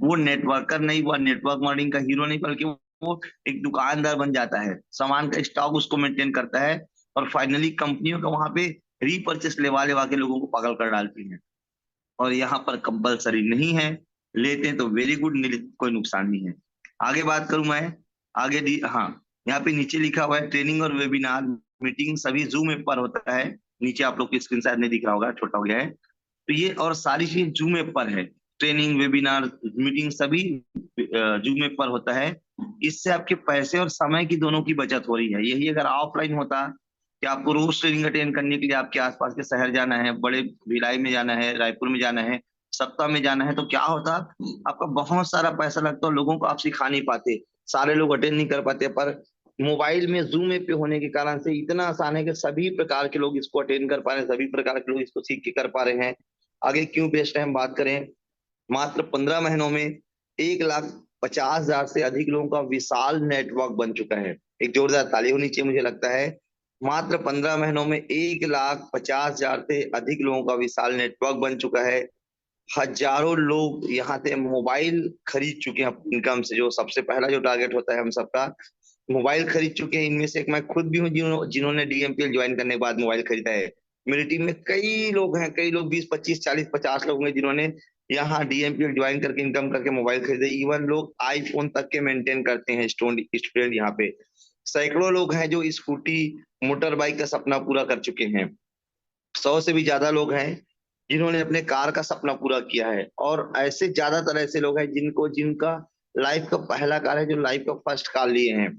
वो नेटवर्कर नहीं हुआ, नेटवर्क मार्केटिंग का हीरो नहीं, बल्कि वो एक दुकानदार बन जाता है। सामान का स्टॉक उसको मेंटेन करता है। और फाइनली कंपनियों का वहां पे रीपर्चेस लेवा लेवा के लोगों को पागल कर डालती है। और यहाँ पर कंपलसरी नहीं है, लेते हैं तो वेरी गुड, नहीं लेते कोई नुकसान नहीं है। आगे बात करूं मैं, आगे दी, हाँ, यहाँ पे नीचे लिखा हुआ है ट्रेनिंग और वेबिनार मीटिंग सभी जूम ऐप पर होता है। नीचे आप लोग की स्क्रीन शायद नहीं दिख रहा होगा, छोटा हो गया है। तो ये और सारी चीज जूम ऐप पर है। ट्रेनिंग, वेबिनार, मीटिंग सभी जूम ऐप पर होता है। इससे आपके पैसे और समय की दोनों की बचत हो रही है। यही अगर ऑफलाइन होता कि आपको रोज ट्रेनिंग अटेंड करने के लिए आपके आसपास के शहर जाना है, बड़े भिलाई में जाना है, रायपुर में जाना है, सप्ताह में जाना है, तो क्या होता, आपका बहुत सारा पैसा लगता और लोगों को आप सिखा नहीं पाते, सारे लोग अटेंड नहीं कर पाते। पर मोबाइल में जूम ऐप पे होने के कारण से इतना आसान है कि सभी प्रकार के लोग इसको अटेंड कर पा रहे हैं, सभी प्रकार के लोग इसको सीख के कर पा रहे हैं। आगे क्यों बेस्ट है हम बात करें, मात्र 15 महीनों में 1,50,000 से अधिक लोगों का विशाल नेटवर्क बन चुका है। एक जोरदार ताली होनी चाहिए मुझे लगता है। मात्र 15 महीनों में 1,50,000 से अधिक लोगों का विशाल नेटवर्क बन चुका है। हजारों लोग यहाँ से मोबाइल खरीद चुके हैं अपनी इनकम से, जो सबसे पहला जो टारगेट होता है हम सबका, मोबाइल खरीद चुके हैं। इनमें से एक मैं खुद भी हूँ जिन्होंने डीएमपीएल ज्वाइन करने के बाद मोबाइल खरीदा है। मेरी टीम में कई लोग हैं, कई लोग 20, 25, 40, 50 लोग हैं जिन्होंने यहाँ डीएमपीएल ज्वाइन करके इनकम करके मोबाइल खरीदे। इवन लोग आईफोन तक के मेंटेन करते हैं स्टूडेंट यहाँ पे। सैकड़ों लोग हैं जो स्कूटी, मोटर बाइक का सपना पूरा कर चुके हैं। 100 से भी ज्यादा लोग हैं जिन्होंने अपने कार का सपना पूरा किया है। और ऐसे ज्यादातर ऐसे लोग हैं जिनका लाइफ का पहला कार है, जो लाइफ का फर्स्ट कार लिए हैं।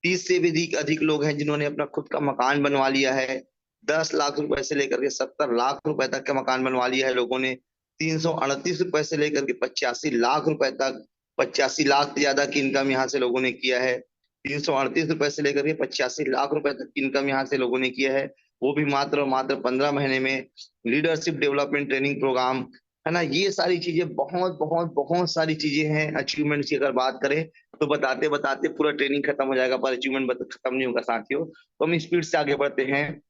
30 से भी अधिक लोग हैं जिन्होंने अपना खुद का मकान बनवा लिया है। 10 लाख रुपए से लेकर के 70 लाख रुपए तक का मकान बनवा लिया है लोगों ने। 338 रुपए से लेकर के 85 लाख रुपए तक, 85 लाख से ज्यादा की इनकम यहाँ से लोगों ने किया है। 338 रुपए से लेकर के 85 लाख रुपए तक की इनकम यहाँ से लोगों ने किया है, वो भी मात्र और मात्र 15 महीने में। लीडरशिप डेवलपमेंट ट्रेनिंग प्रोग्राम, है ना, ये सारी चीजें, बहुत बहुत बहुत सारी चीजें हैं अचीवमेंट्स की। अगर बात करें तो बताते बताते पूरा ट्रेनिंग खत्म हो जाएगा, पर अचीवमेंट खत्म नहीं होगा साथियों। तो हम स्पीड से आगे बढ़ते हैं।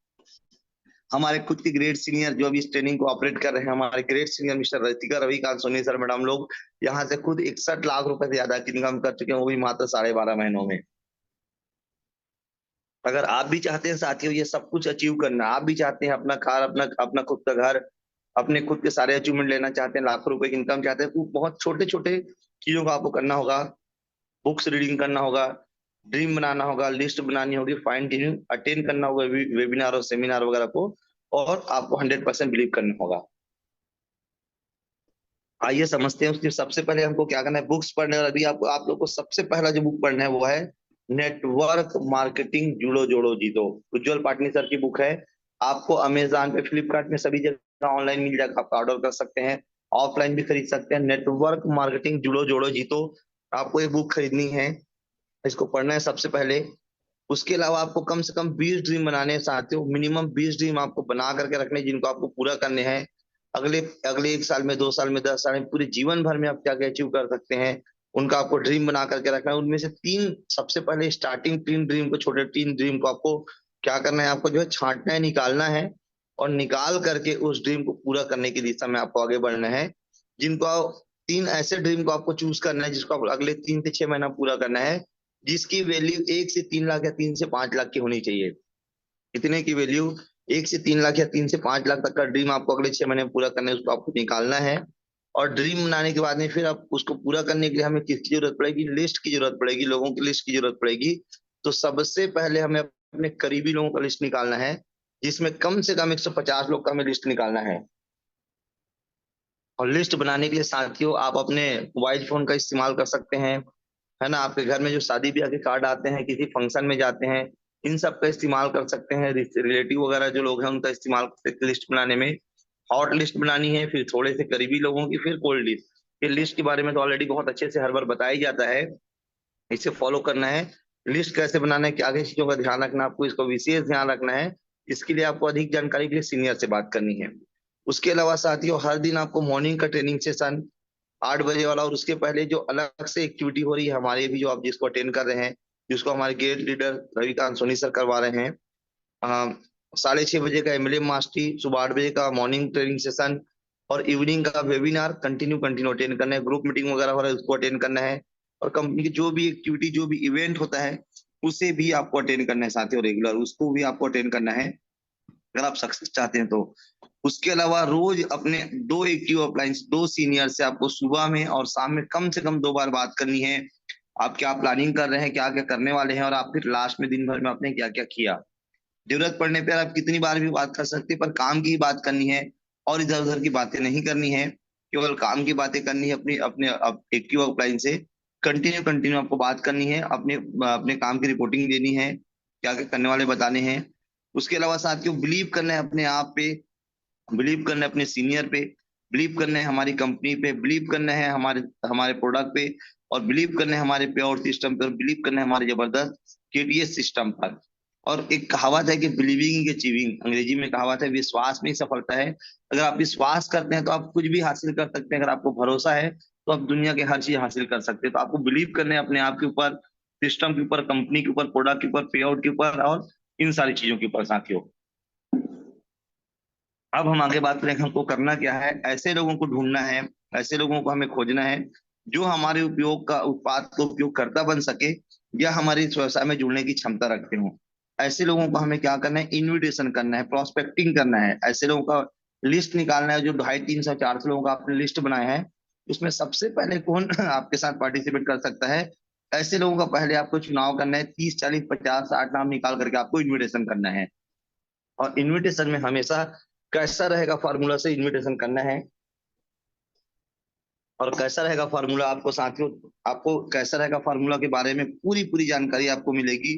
हमारे खुद के ग्रेट सीनियर जो अभी इस ट्रेनिंग को ऑपरेट कर रहे हैं, हमारे great senior mister Ratika Ravikant Soni sir madam लोग यहाँ से खुद 61 लाख रुपए से ज्यादा की इनकम कर चुके हैं, वो भी मात्र 12.5 महीनों में। अगर आप भी चाहते हैं साथियों ये सब कुछ अचीव करना, आप भी चाहते हैं अपना कार, अपना अपना खुद का घर, अपने खुद के सारे अचीवमेंट लेना चाहते हैं, लाखों रुपए की इनकम चाहते हैं, तो बहुत छोटे छोटे चीजों को आपको करना होगा। बुक्स रीडिंग करना होगा, ड्रीम बनाना होगा, लिस्ट बनानी होगी, फाइन ट्यूनिंग अटेंड करना होगा वेबिनार और सेमिनार वगैरह को, और आपको 100% बिलीव करना होगा। आइए समझते हैं उसके सबसे पहले हमको क्या करना है। बुक्स पढ़ने, और अभी आपको आप लोग को सबसे पहला जो बुक पढ़ना है वो है नेटवर्क मार्केटिंग जुड़ो जोड़ो जीतो। उज्जवल पाटनी सर की बुक है। आपको अमेजोन पे, फ्लिपकार्ट में सभी जगह ऑनलाइन मिल जाएगा, आप ऑर्डर कर सकते हैं, ऑफलाइन भी खरीद सकते हैं। नेटवर्क मार्केटिंग जुड़ो जोड़ो जीतो, आपको ये बुक खरीदनी है, इसको पढ़ना है सबसे पहले। उसके अलावा आपको कम से कम 20 ड्रीम बनाने हैं साथियों, मिनिमम 20 ड्रीम आपको बना करके रखने, जिनको आपको पूरा करने हैं। अगले अगले 1 साल में, 2 साल में, 10 साल में, पूरे जीवन भर में आप क्या क्या अचीव कर सकते हैं, उनका आपको ड्रीम बना करके रखना है। उनमें से 3, सबसे पहले स्टार्टिंग 3 ड्रीम को, छोटे 3 ड्रीम को आपको क्या करना है, आपको जो है छांटना है, निकालना है, और निकाल करके उस ड्रीम को पूरा करने की दिशा में आपको आगे बढ़ना है। जिनको 3 ऐसे ड्रीम को आपको चूज करना है जिसको आप अगले 3 से 6 महीना पूरा करना है, जिसकी वैल्यू 1 से 3 लाख या 3 से 5 लाख की होनी चाहिए। इतने की वैल्यू 1 से 3 लाख या 3 से 5 लाख तक का ड्रीम आपको अगले 6 महीने में पूरा करना है, उसको आपको निकालना है। और ड्रीम बनाने के बाद में फिर आप उसको पूरा करने के लिए हमें किसकी जरूरत पड़ेगी, लिस्ट की जरूरत पड़ेगी, लोगों की लिस्ट की जरूरत पड़ेगी। तो सबसे पहले हमें अपने करीबी लोगों का लिस्ट निकालना है, जिसमें कम से कम 150 लोग का हमें लिस्ट निकालना है। और लिस्ट बनाने के लिए साथियों आप अपने मोबाइल फोन का इस्तेमाल कर सकते हैं, है ना, आपके घर में जो शादी ब्याह के कार्ड आते हैं, किसी फंक्शन में जाते हैं, इन सब का इस्तेमाल कर सकते हैं। रिलेटिव वगैरह जो लोग हैं उनका इस्तेमाल कर सकते हैं लिस्ट बनाने में। हॉट लिस्ट बनानी है, फिर थोड़े से करीबी लोगों की, फिर कोल्ड लिस्ट। ये लिस्ट के बारे में तो ऑलरेडी बहुत अच्छे से हर बार बताया ही जाता है, इसे फॉलो करना है। लिस्ट कैसे बनाना है, क्या क्या चीजों का ध्यान रखना है आपको, इसको विशेष ध्यान रखना है। इसके लिए आपको अधिक जानकारी के लिए सीनियर से बात करनी है। उसके अलावा साथियों हर दिन आपको मॉर्निंग का ट्रेनिंग सेशन 8 बजे वाला, और उसके पहले जो अलग से एक्टिविटी हो रही है हमारे भी, जो आप जिसको अटेंड कर रहे हैं, जिसको हमारे great leader Ravikant Soni sir करवा रहे हैं, 6:30 बजे का एमएलए मास्टरी, सुबह 8 बजे का मॉर्निंग ट्रेनिंग सेशन, और इवनिंग का वेबिनार कंटिन्यू कंटिन्यू अटेंड करना है। ग्रुप मीटिंग वगैरह हो रहा है उसको अटेंड करना है, और कंपनी की जो भी एक्टिविटी, जो भी इवेंट होता है उसे भी आपको अटेंड करना है साथियों, रेगुलर उसको भी आपको अटेंड करना है अगर आप सक्सेस चाहते हैं तो। उसके अलावा रोज अपने 2 एक्टिव अपलाइंस, 2 सीनियर से आपको सुबह में और शाम में कम से कम 2 बार बात करनी है। आप क्या प्लानिंग कर रहे हैं, क्या क्या करने वाले हैं, और आप फिर लास्ट में दिन भर में आपने क्या क्या किया। जरूरत पड़ने पर आप कितनी बार भी बात कर सकते हैं, पर काम की ही बात करनी है और इधर उधर की बातें नहीं करनी है। केवल काम की बातें करनी है, अपनी अपने एक्टिव ऑफलाइन से कंटिन्यू कंटिन्यू आपको बात करनी है, अपने अपने काम की रिपोर्टिंग देनी है, क्या क्या करने वाले बताने हैं। उसके अलावा साथियों, बिलीव करना है अपने आप पे, बिलीव करना है अपने सीनियर पे, बिलीव करना है हमारी कंपनी पे, बिलीव करना है हमारे हमारे प्रोडक्ट पे, और बिलीव करना है हमारे प्योर सिस्टम पे, और बिलीव करना है हमारे जबरदस्त केटीएस सिस्टम पर। और एक कहावत है कि बिलीविंग इज अचीविंग, अंग्रेजी में कहावत है, विश्वास में ही सफलता है। अगर आप विश्वास करते हैं तो आप कुछ भी हासिल कर सकते हैं, अगर आपको भरोसा है तो आप दुनिया के हर चीज हासिल कर सकते हैं। तो आपको बिलीव करना है अपने आप के ऊपर, सिस्टम के ऊपर, कंपनी के ऊपर, प्रोडक्ट के ऊपर, पे आउट के ऊपर, और इन सारी चीजों के ऊपर साथियों। अब हम आगे बात करें कि हमको करना क्या है। ऐसे लोगों को ढूंढना है, ऐसे लोगों को हमें खोजना है जो हमारे उपयोग का उत्पाद को उपयोगकर्ता बन सके, या हमारे इस व्यवसाय में जुड़ने की क्षमता रखते हो। ऐसे लोगों को हमें क्या करना है, इनविटेशन करना है, प्रोस्पेक्टिंग करना है, ऐसे लोगों का लिस्ट निकालना है। जो 250, 300, 400 लोगों का आपने लिस्ट बनाया है, उसमें सबसे पहले कौन आपके साथ पार्टिसिपेट कर सकता है, ऐसे लोगों का पहले आपको चुनाव करना है। 30, 40, 50, 60 नाम निकाल करके आपको इन्विटेशन करना है। और इनविटेशन में हमेशा कैसा रहेगा फार्मूला से इनविटेशन करना है। और कैसा रहेगा फार्मूला, आपको साथियों, आपको कैसा रहेगा फार्मूला के बारे में पूरी पूरी जानकारी आपको मिलेगी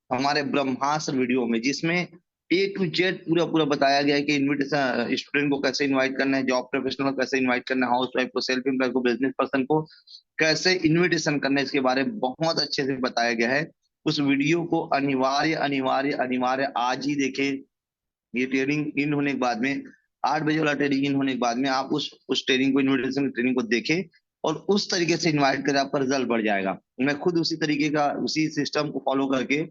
हमारे ब्रह्मास्त्र वीडियो में, जिसमें A to Z पूरा पूरा बताया गया है कि इनविटेशन स्टूडेंट को कैसे इनवाइट करना है, जॉब प्रोफेशनल को कैसे इनवाइट करना है, हाउस वाइफ को, सेल्फ एम्प्लॉय को, बिजनेस पर्सन को कैसे इनविटेशन करना है, इसके बारे में बहुत अच्छे से बताया गया है। उस वीडियो को अनिवार्य अनिवार्य अनिवार्य आज ही देखें। ये ट्रेनिंग इन होने के बाद में, 8 बजे वाला ट्रेनिंग इन होने के बाद में, आप उस ट्रेनिंग को, इन्विटेशन ट्रेनिंग को देखें और उस तरीके से इनवाइट करें, आपका रिजल्ट बढ़ जाएगा। मैं खुद उसी तरीके का, उसी सिस्टम को फॉलो करके,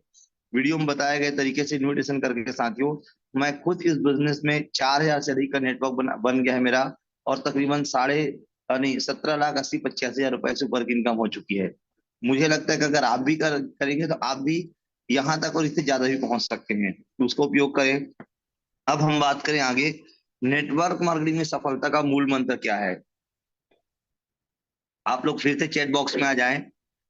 वीडियो में बताए गए तरीके से इन्विटेशन करके साथियों, मैं खुद इस बिजनेस में 4,000 से अधिक का नेटवर्क बन गया है मेरा। और तकरीबन साढ़े नहीं 17,80,85,000 रुपए से ऊपर की इनकम हो चुकी है। मुझे लगता है कि अगर आप भी करेंगे तो आप भी यहाँ तक और इससे ज्यादा भी पहुंच सकते हैं, तो उसको उपयोग करें। अब हम बात करें आगे, नेटवर्क मार्केटिंग में सफलता का मूल मंत्र क्या है। आप लोग फिर से चैट बॉक्स में आ जाएं।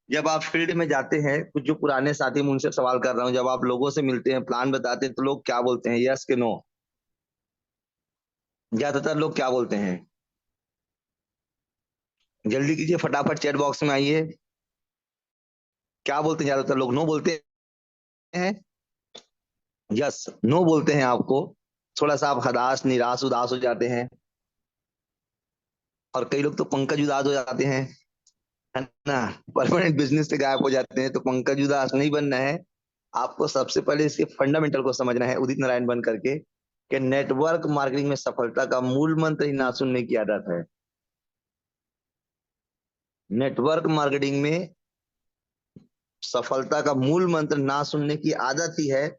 जब आप फील्ड में जाते हैं, कुछ जो पुराने साथी, मैं उनसे सवाल कर रहा हूं, जब आप लोगों से मिलते हैं, प्लान बताते हैं, तो लोग क्या बोलते हैं, यस के नो, ज्यादातर लोग क्या बोलते हैं। जल्दी कीजिए, फटाफट चैट बॉक्स में आइए। क्या बोलते हैं ज्यादातर लोग, नो बोलते हैं, यस नो बोलते हैं आपको। थोड़ा सा आप हताश, निराश, उदास हो जाते हैं। और कई लोग तो पंकज उदास हो जाते हैं, है ना, परमानेंट बिजनेस से गायब हो जाते हैं। तो पंकज उदास नहीं बनना है, आपको सबसे पहले इसके फंडामेंटल को समझना है, उदित नारायण बन करके, कि नेटवर्क मार्केटिंग में सफलता का मूल मंत्र ही ना सुनने की आदत है। नेटवर्क मार्केटिंग में सफलता का मूल मंत्र ना सुनने की आदत ही है।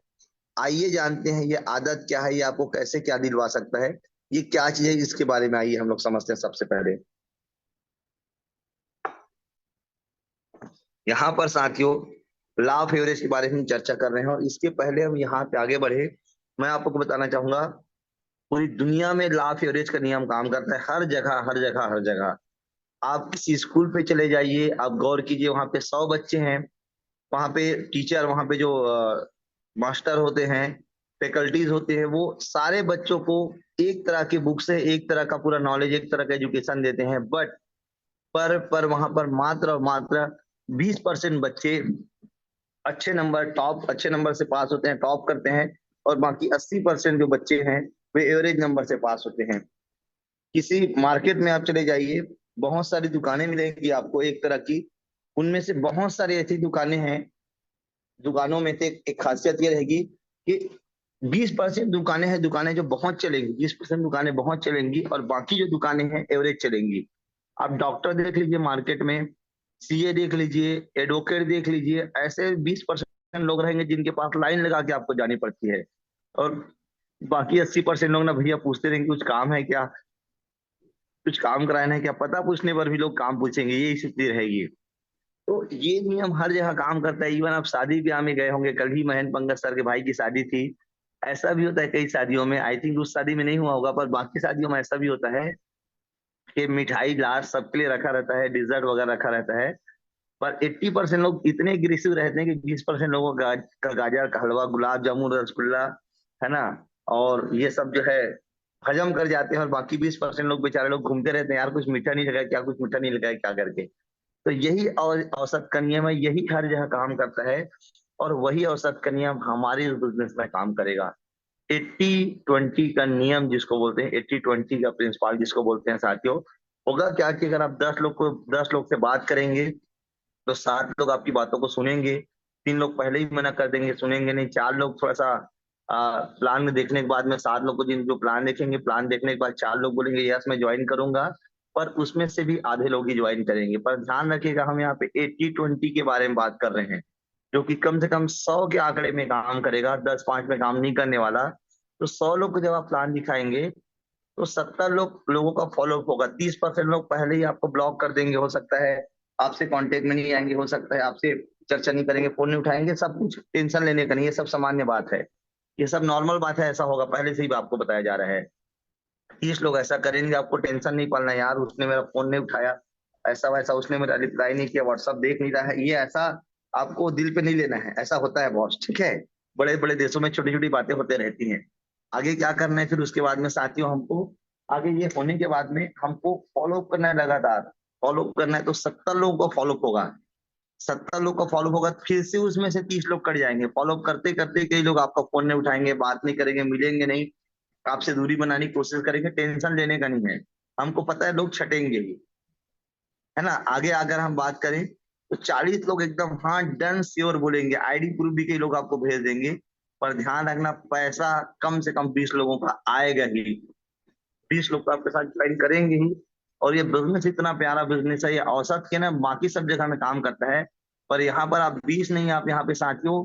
आइए जानते हैं ये आदत क्या है, ये आपको कैसे क्या दिलवा सकता है, ये क्या चीज है, इसके बारे में आइए हम लोग समझते हैं सबसे पहले। यहाँ पर साथियों, लॉ ऑफ एवरेज के बारे में चर्चा कर रहे हैं, और इसके पहले हम यहाँ पे आगे बढ़े, मैं आपको बताना चाहूंगा, पूरी दुनिया में लॉ ऑफ एवरेज का नियम काम करता है, हर जगह हर जगह हर जगह। आप किसी स्कूल पे चले जाइए, आप गौर कीजिए, वहां पे 100 बच्चे हैं, वहां पे टीचर, वहां पे जो मास्टर होते हैं, फैकल्टीज होते हैं, वो सारे बच्चों को एक तरह की बुक से एक तरह का पूरा नॉलेज, एक तरह का एजुकेशन देते हैं। बट पर वहां पर मात्र और मात्र 20% बच्चे अच्छे नंबर से पास होते हैं, टॉप करते हैं, और बाकी 80% जो बच्चे हैं वे एवरेज नंबर से पास होते हैं। किसी मार्केट में आप चले जाइए, बहुत सारी दुकानें मिलेंगी आपको एक तरह की, उनमें से बहुत सारी ऐसी दुकानें हैं, दुकानों में से एक खासियत ये रहेगी कि 20% दुकानें हैं, दुकानें जो बहुत चलेंगी, 20% दुकानें बहुत चलेंगी, और बाकी जो दुकानें हैं एवरेज चलेंगी। आप डॉक्टर देख लीजिए मार्केट में, सीए देख लीजिए, एडवोकेट देख लीजिए, ऐसे 20% लोग रहेंगे जिनके पास लाइन लगा के आपको जानी पड़ती है। और बाकी 80% लोग ना भैया पूछते रहेंगे कुछ काम है क्या, कुछ काम कराना है क्या, पता पूछने पर भी लोग काम पूछेंगे, ये स्थिति रहेगी। तो ये नियम हर जगह काम करता है। इवन आप शादी ब्याह में गए होंगे, कल ही महेंद्र पंकज सर के भाई की शादी थी। ऐसा भी होता है कई शादियों में, आई थिंक उस शादी में नहीं हुआ होगा, पर बाकी शादियों में ऐसा भी होता है कि मिठाई लास्ट सबके लिए रखा रहता है, डिजर्ट वगैरह रखा रहता है। पर 80% लोग इतने एग्रेसिव रहते हैं कि 20% लोगों का गाजर का हलवा, गुलाब जामुन, रसगुल्ला, है ना, और ये सब जो है हजम कर जाते हैं, और बाकी 20% लोग बेचारे लोग घूमते रहते हैं, यार कुछ मीठा नहीं लगा है, क्या कुछ मीठा नहीं लगा है, क्या करके। तो यही औसत का नियम है, यही हर जगह काम करता है, और वही औसत का नियम हमारे बिजनेस में काम करेगा। 80-20 का नियम जिसको बोलते हैं, 80-20 का प्रिंसिपल जिसको बोलते हैं साथियों, होगा क्या कि अगर आप 10 लोग से बात करेंगे तो 7 लोग आपकी बातों को सुनेंगे, 3 लोग पहले ही मना कर देंगे, सुनेंगे नहीं, 4 लोग थोड़ा सा प्लान में देखने के बाद में, 7 लोग को जिन जो प्लान देखेंगे, प्लान देखने के बाद 4 लोग बोलेंगे यस मैं ज्वाइन करूंगा, पर उसमें से भी आधे लोग ही ज्वाइन करेंगे। पर ध्यान रखिएगा, हम यहाँ पे 80-20 के बारे में बात कर रहे हैं, जो कि कम से कम 100 के आंकड़े में काम करेगा, 10-5 में काम नहीं करने वाला। तो 100 लोग को जब आप प्लान दिखाएंगे तो 70 लोगों का फॉलोअप होगा, 30% लोग पहले ही आपको ब्लॉक कर देंगे, हो सकता है आपसे कांटेक्ट में नहीं आएंगे, हो सकता है आपसे चर्चा नहीं करेंगे, फोन नहीं उठाएंगे, सब कुछ टेंशन लेने का नहीं, ये सब सामान्य बात है, ये सब नॉर्मल बात है, ऐसा होगा, पहले से ही आपको बताया जा रहा है। 30 लोग ऐसा करेंगे, आपको टेंशन नहीं पड़ना, यार उसने मेरा फोन नहीं उठाया, ऐसा वैसा, उसने मेरा रिप्लाई नहीं किया, व्हाट्सअप देख नहीं रहा है, ये ऐसा आपको दिल पे नहीं लेना है, ऐसा होता है बॉस, ठीक है। बड़े बड़े देशों में छोटी छोटी बातें होते रहती हैं। आगे क्या करना है फिर उसके बाद में साथियों, हमको आगे ये होने के बाद में हमको फॉलो करना है, लगातार फॉलो करना है, तो 70 लोगों का फॉलो होगा, 70 लोग का फॉलो होगा, फिर से उसमें से 30 लोग कट जाएंगे, फॉलो करते करते कई लोग आपका फोन नहीं उठाएंगे, बात नहीं करेंगे, मिलेंगे नहीं, आपसे दूरी बनाने की कोशिश करेंगे, टेंशन लेने का नहीं है, हमको पता है लोग छटेंगे ही, है ना। आगे अगर हम बात करें तो 40 लोग एकदम हाँ डन श्योर बोलेंगे, आईडी प्रूफ भी कई लोग आपको भेज देंगे, पर ध्यान रखना पैसा कम से कम 20 लोगों का आएगा ही, 20 लोग तो आपके साथ ज्वाइन करेंगे ही। और ये बिजनेस इतना प्यारा बिजनेस है, ये औसत के ना बाकी सब जगह में काम करता है, पर यहाँ पर आप 20 नहीं, आप यहाँ पे साथियों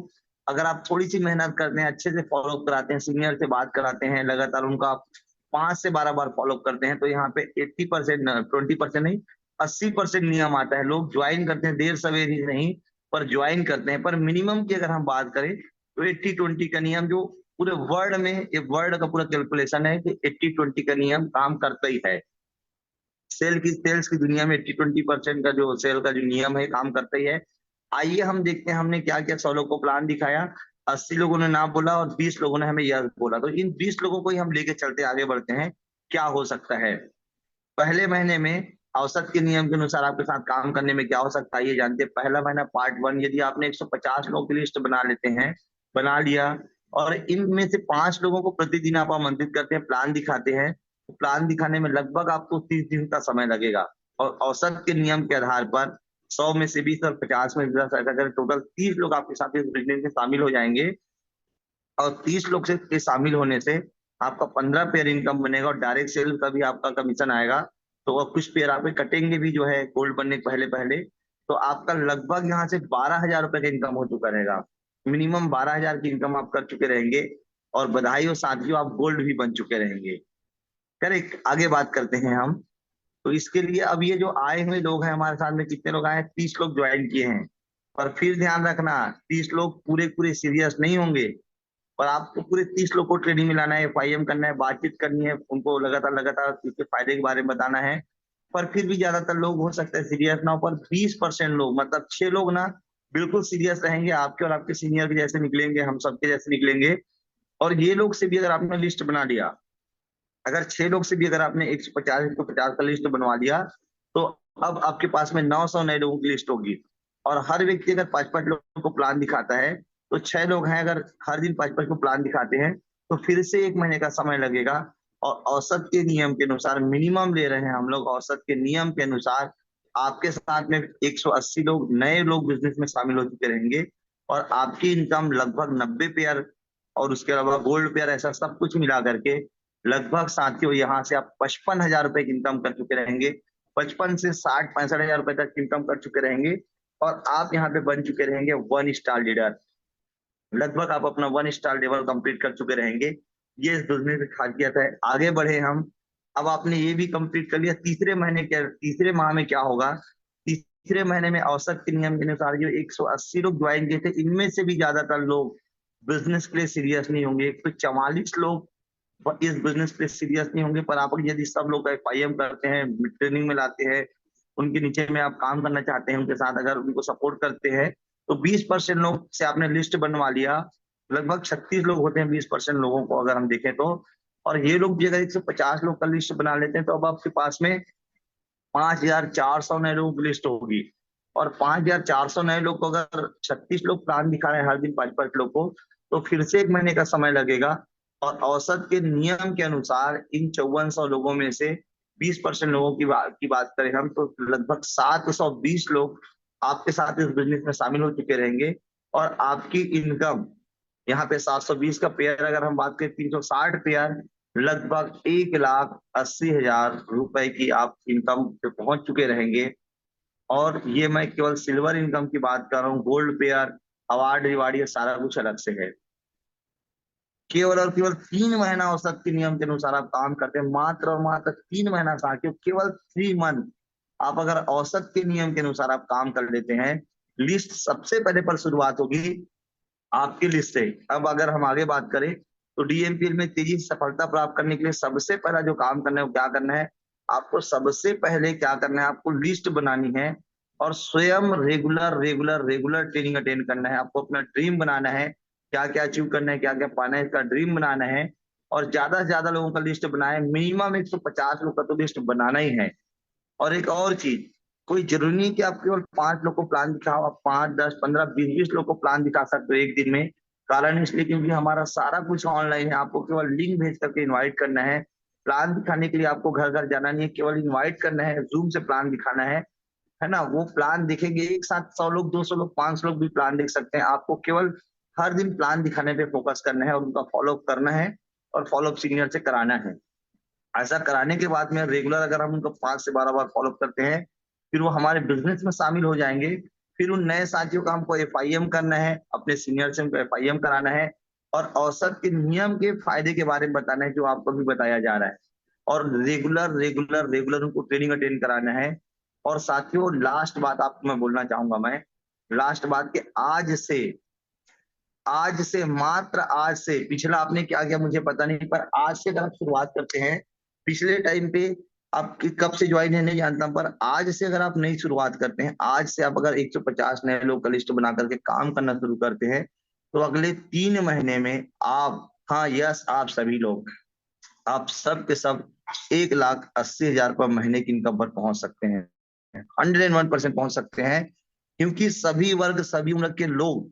अगर आप थोड़ी सी मेहनत करते हैं, अच्छे से फॉलो कराते हैं, सीनियर से बात कराते हैं, लगातार उनका आप 5 से 12 बार फॉलो करते हैं, तो यहाँ पे 80%, 20% नहीं, 80% नियम आता है, लोग ज्वाइन करते हैं, देर सवेर ही नहीं, पर ज्वाइन करते हैं। पर मिनिमम की अगर हम बात करें तो 80-20 का नियम जो पूरे वर्ल्ड में, ये वर्ल्ड का पूरा कैलकुलेशन है कि 80-20 का नियम काम करता ही है। सेल्स की दुनिया में 80-20% का जो सेल का जो नियम है काम करता ही है। आइए हम देखते हैं हमने क्या क्या 100 लोगों को प्लान दिखाया, 80 लोगों ने ना बोला और 20 लोगों ने हमें यस बोला, तो इन 20 लोगों को ही हम लेके चलते आगे बढ़ते हैं, क्या हो सकता है। पहले महीने में औसत के नियम के अनुसार आपके साथ काम करने में क्या हो सकता है ये जानते हैं। पहला महीना पार्ट 1, यदि आपने 150 लोगों की लिस्ट बना लेते हैं, बना लिया, और इनमें से 5 लोगों को प्रतिदिन आप आमंत्रित करते हैं, प्लान दिखाते हैं, तो प्लान दिखाने में लगभग आपको 30 दिन का समय लगेगा, और औसत के नियम के आधार पर 100 में से 20 और 50 में से 10, ऐसा करें टोटल 30 लोग आपके साथ इस बिजनेस में शामिल हो जाएंगे, और 30 लोग से के शामिल होने से आपका 15 पेयर इनकम बनेगा, और डायरेक्ट सेल का भी आपका कमीशन आएगा, तो अब कुछ पेयर आपके कटेंगे भी जो है गोल्ड बनने के पहले पहले, तो आपका लगभग यहाँ से 12,000 रुपए का इनकम हो चुका रहेगा, मिनिमम 12,000 की इनकम आप कर चुके रहेंगे, और बधाई हो साथियों, आप गोल्ड भी बन चुके रहेंगे। करेक्ट, आगे बात करते हैं हम। तो इसके लिए अब ये जो आए हुए लोग हैं हमारे साथ में, कितने लोग आए हैं, 30 लोग ज्वाइन किए हैं, पर फिर ध्यान रखना 30 लोग पूरे पूरे सीरियस नहीं होंगे, और आपको पूरे 30 लोग को ट्रेनिंग में लाना है, FIM करना है, बातचीत करनी है, उनको लगातार लगातार इसके फायदे के बारे में बताना है। पर फिर भी ज्यादातर लोग हो सकता है सीरियस ना हो, पर 20% लोग, मतलब 6 लोग ना बिल्कुल सीरियस रहेंगे, आपके और आपके सीनियर के जैसे निकलेंगे, हम सबके जैसे निकलेंगे। और ये लोग से भी अगर आपने लिस्ट बना लिया, अगर 6 लोग से भी अगर आपने 150 का लिस्ट बनवा लिया, तो अब आपके पास में 900 नए लोगों की लिस्ट होगी, और हर व्यक्ति अगर 5-5 लोगों को प्लान दिखाता है, तो 6 लोग हैं, अगर हर दिन 5-5 को प्लान दिखाते हैं, तो फिर से 1 महीने का समय लगेगा, और औसत के नियम के अनुसार मिनिमम ले रहे हैं हम लोग, औसत के नियम के अनुसार आपके साथ में 180 लोग नए लोग बिजनेस में शामिल हो चुके रहेंगे, और आपकी इनकम लगभग 90 पेयर, और उसके अलावा गोल्ड पेयर, ऐसा सब कुछ मिला करके लगभग साथियों यहाँ से आप 55,000 रुपए की इनकम कर चुके रहेंगे, 55 से 60-65 हजार रुपए तक इनकम कर चुके रहेंगे, और आप यहाँ पे बन चुके रहेंगे 1 स्टार लीडर, लगभग आप अपना 1 स्टार लेवल कंप्लीट कर चुके रहेंगे। ये इस बिजनेस में खासियत है। आगे बढ़े हम, अब आपने ये भी कंप्लीट कर लिया, तीसरे माह में क्या होगा, तीसरे महीने में औसत के नियम के अनुसार जो 180 लोग ज्वाइन किए थे, इनमें से भी ज्यादातर लोग बिजनेस के लिए सीरियस नहीं होंगे, 144 लोग इस बिजनेस पे सीरियस नहीं होंगे, पर आप यदि सब लोग FIM करते हैं, ट्रेनिंग में लाते हैं, उनके नीचे में आप काम करना चाहते हैं, उनके साथ अगर उनको सपोर्ट करते हैं, तो 20% लोग से आपने लिस्ट बनवा लिया। लगभग 36 लोग होते हैं 20% लोगों को अगर हम देखें तो। और ये लोग भी अगर 150 लोग का लिस्ट बना लेते हैं तो अब आपके पास में 5,400 नए लोगों की लिस्ट होगी। और 5,400 नए लोग को अगर 36 लोग प्लान दिखा रहे हैं हर दिन 5-5 लोग को, तो फिर से 1 महीने का समय लगेगा। और औसत के नियम के अनुसार इन 5400 लोगों में से 20% लोगों की बात करें हम, तो लगभग 720 लोग आपके साथ इस बिजनेस में शामिल हो चुके रहेंगे। और आपकी इनकम यहाँ पे 720 का पेयर अगर हम बात करें, 360 पेयर, लगभग 1,80,000 रुपए की आप इनकम पे पहुंच चुके रहेंगे। और ये मैं केवल सिल्वर इनकम की बात कर रहा हूँ, गोल्ड पेयर, अवार्ड रिवार्ड ये सारा कुछ अलग से है। केवल और केवल 3 महीना औसत के नियम के अनुसार आप काम करते हैं, मात्र और मात्र 3 महीना का, केवल 3 मंथ आप अगर औसत के नियम के अनुसार आप काम कर लेते हैं। लिस्ट सबसे पहले पर शुरुआत होगी आपकी लिस्ट से। अब अगर हम आगे बात करें तो डीएमपीएल में तेजी से सफलता प्राप्त करने के लिए सबसे पहला जो काम करना है वो क्या करना है, आपको सबसे पहले क्या करना है, आपको लिस्ट बनानी है और स्वयं regular regular regular training attend करना है। आपको अपना ड्रीम बनाना है, क्या क्या अचीव करना है, क्या क्या पाना है, इसका ड्रीम बनाना है। और ज्यादा से ज्यादा लोगों का लिस्ट बनाए, मिनिमम 150 लोग का तो लिस्ट बनाना ही है। और एक और चीज, कोई जरूरी नहीं कि आप केवल 5 लोग को प्लान दिखाओ, आप 5, 10, 15, 20 लोग को प्लान दिखा सकते हो एक दिन में। कारण इसलिए क्योंकि हमारा सारा कुछ ऑनलाइन है, आपको केवल लिंक भेज करके इनवाइट करना है। प्लान दिखाने के लिए आपको घर घर जाना नहीं है, केवल इनवाइट करना है, जूम से प्लान दिखाना है ना। वो प्लान देखेंगे एक साथ 100 लोग, 200 लोग, 500 लोग भी प्लान देख सकते हैं। आपको केवल हर दिन प्लान दिखाने पे फोकस करना है और उनका फॉलोअप करना है और फॉलोअप सीनियर से कराना है। ऐसा कराने के बाद में रेगुलर अगर हम उनको 5 से 12 बार फॉलो करते हैं, फिर वो हमारे बिजनेस में शामिल हो जाएंगे। फिर उन नए साथियों का हमको एफआईएम करना है, अपने सीनियर से उनको एफआईएम कराना है और औसत के नियम के फायदे के बारे में बताना है जो आपको भी बताया जा रहा है। और रेगुलर रेगुलर रेगुलर उनको ट्रेनिंग अटेंड कराना है। और साथियों लास्ट बात आपको मैं बोलना चाहूंगा, मैं लास्ट बात कि आज से मात्र आज से, पिछला आपने क्या किया मुझे पता नहीं, पर आज से अगर आप शुरुआत करते हैं, पिछले टाइम पे आप कब से ज्वाइन है नहीं जानता, पर आज से अगर आप नई शुरुआत करते हैं, आज से आप अगर 150 नए लोग का लिस्ट बना करके काम करना शुरू करते हैं, तो अगले 3 महीने में आप, हाँ यस, आप सभी लोग, आप सब के सब 1,80,000 रुपये महीने की इनकम पर पहुंच सकते हैं। 101% पहुंच सकते हैं। क्योंकि सभी वर्ग, सभी उम्र के लोग,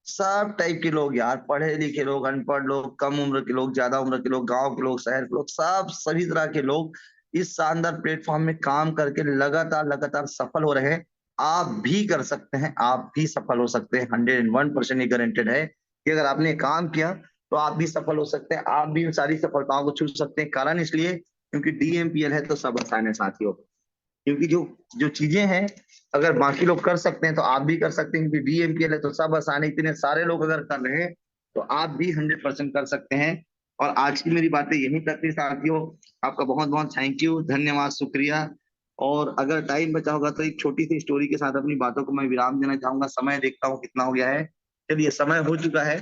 सब टाइप के लोग यार, पढ़े लिखे लोग, अनपढ़ लोग, कम उम्र के लोग, ज्यादा उम्र के लोग, गांव के लोग, शहर के लोग, सब सभी तरह के लोग इस शानदार प्लेटफॉर्म में काम करके लगातार लगातार सफल हो रहे हैं। आप भी कर सकते हैं, आप भी सफल हो सकते हैं। 101% ये गारंटेड है कि अगर आपने काम किया तो आप भी सफल हो सकते हैं, आप भी उन सारी सफलताओं को छू सकते हैं। कारण इसलिए क्योंकि डीएमपीएल है तो सब आसान है साथियों। क्योंकि जो जो चीजें हैं अगर बाकी लोग कर सकते हैं तो आप भी कर सकते हैं, क्योंकि डीएमपीएल है तो सब आसान है। इतने सारे लोग अगर कर रहे हैं तो आप भी 100% कर सकते हैं। और आज की मेरी बातें यहीं तक थी साथियों। आपका बहुत बहुत थैंक यू, धन्यवाद, शुक्रिया। और अगर टाइम बचा होगा तो एक छोटी सी स्टोरी के साथ अपनी बातों को मैं विराम देना चाहूंगा। समय देखता हूँ कितना हो गया है। चलिए समय हो चुका है,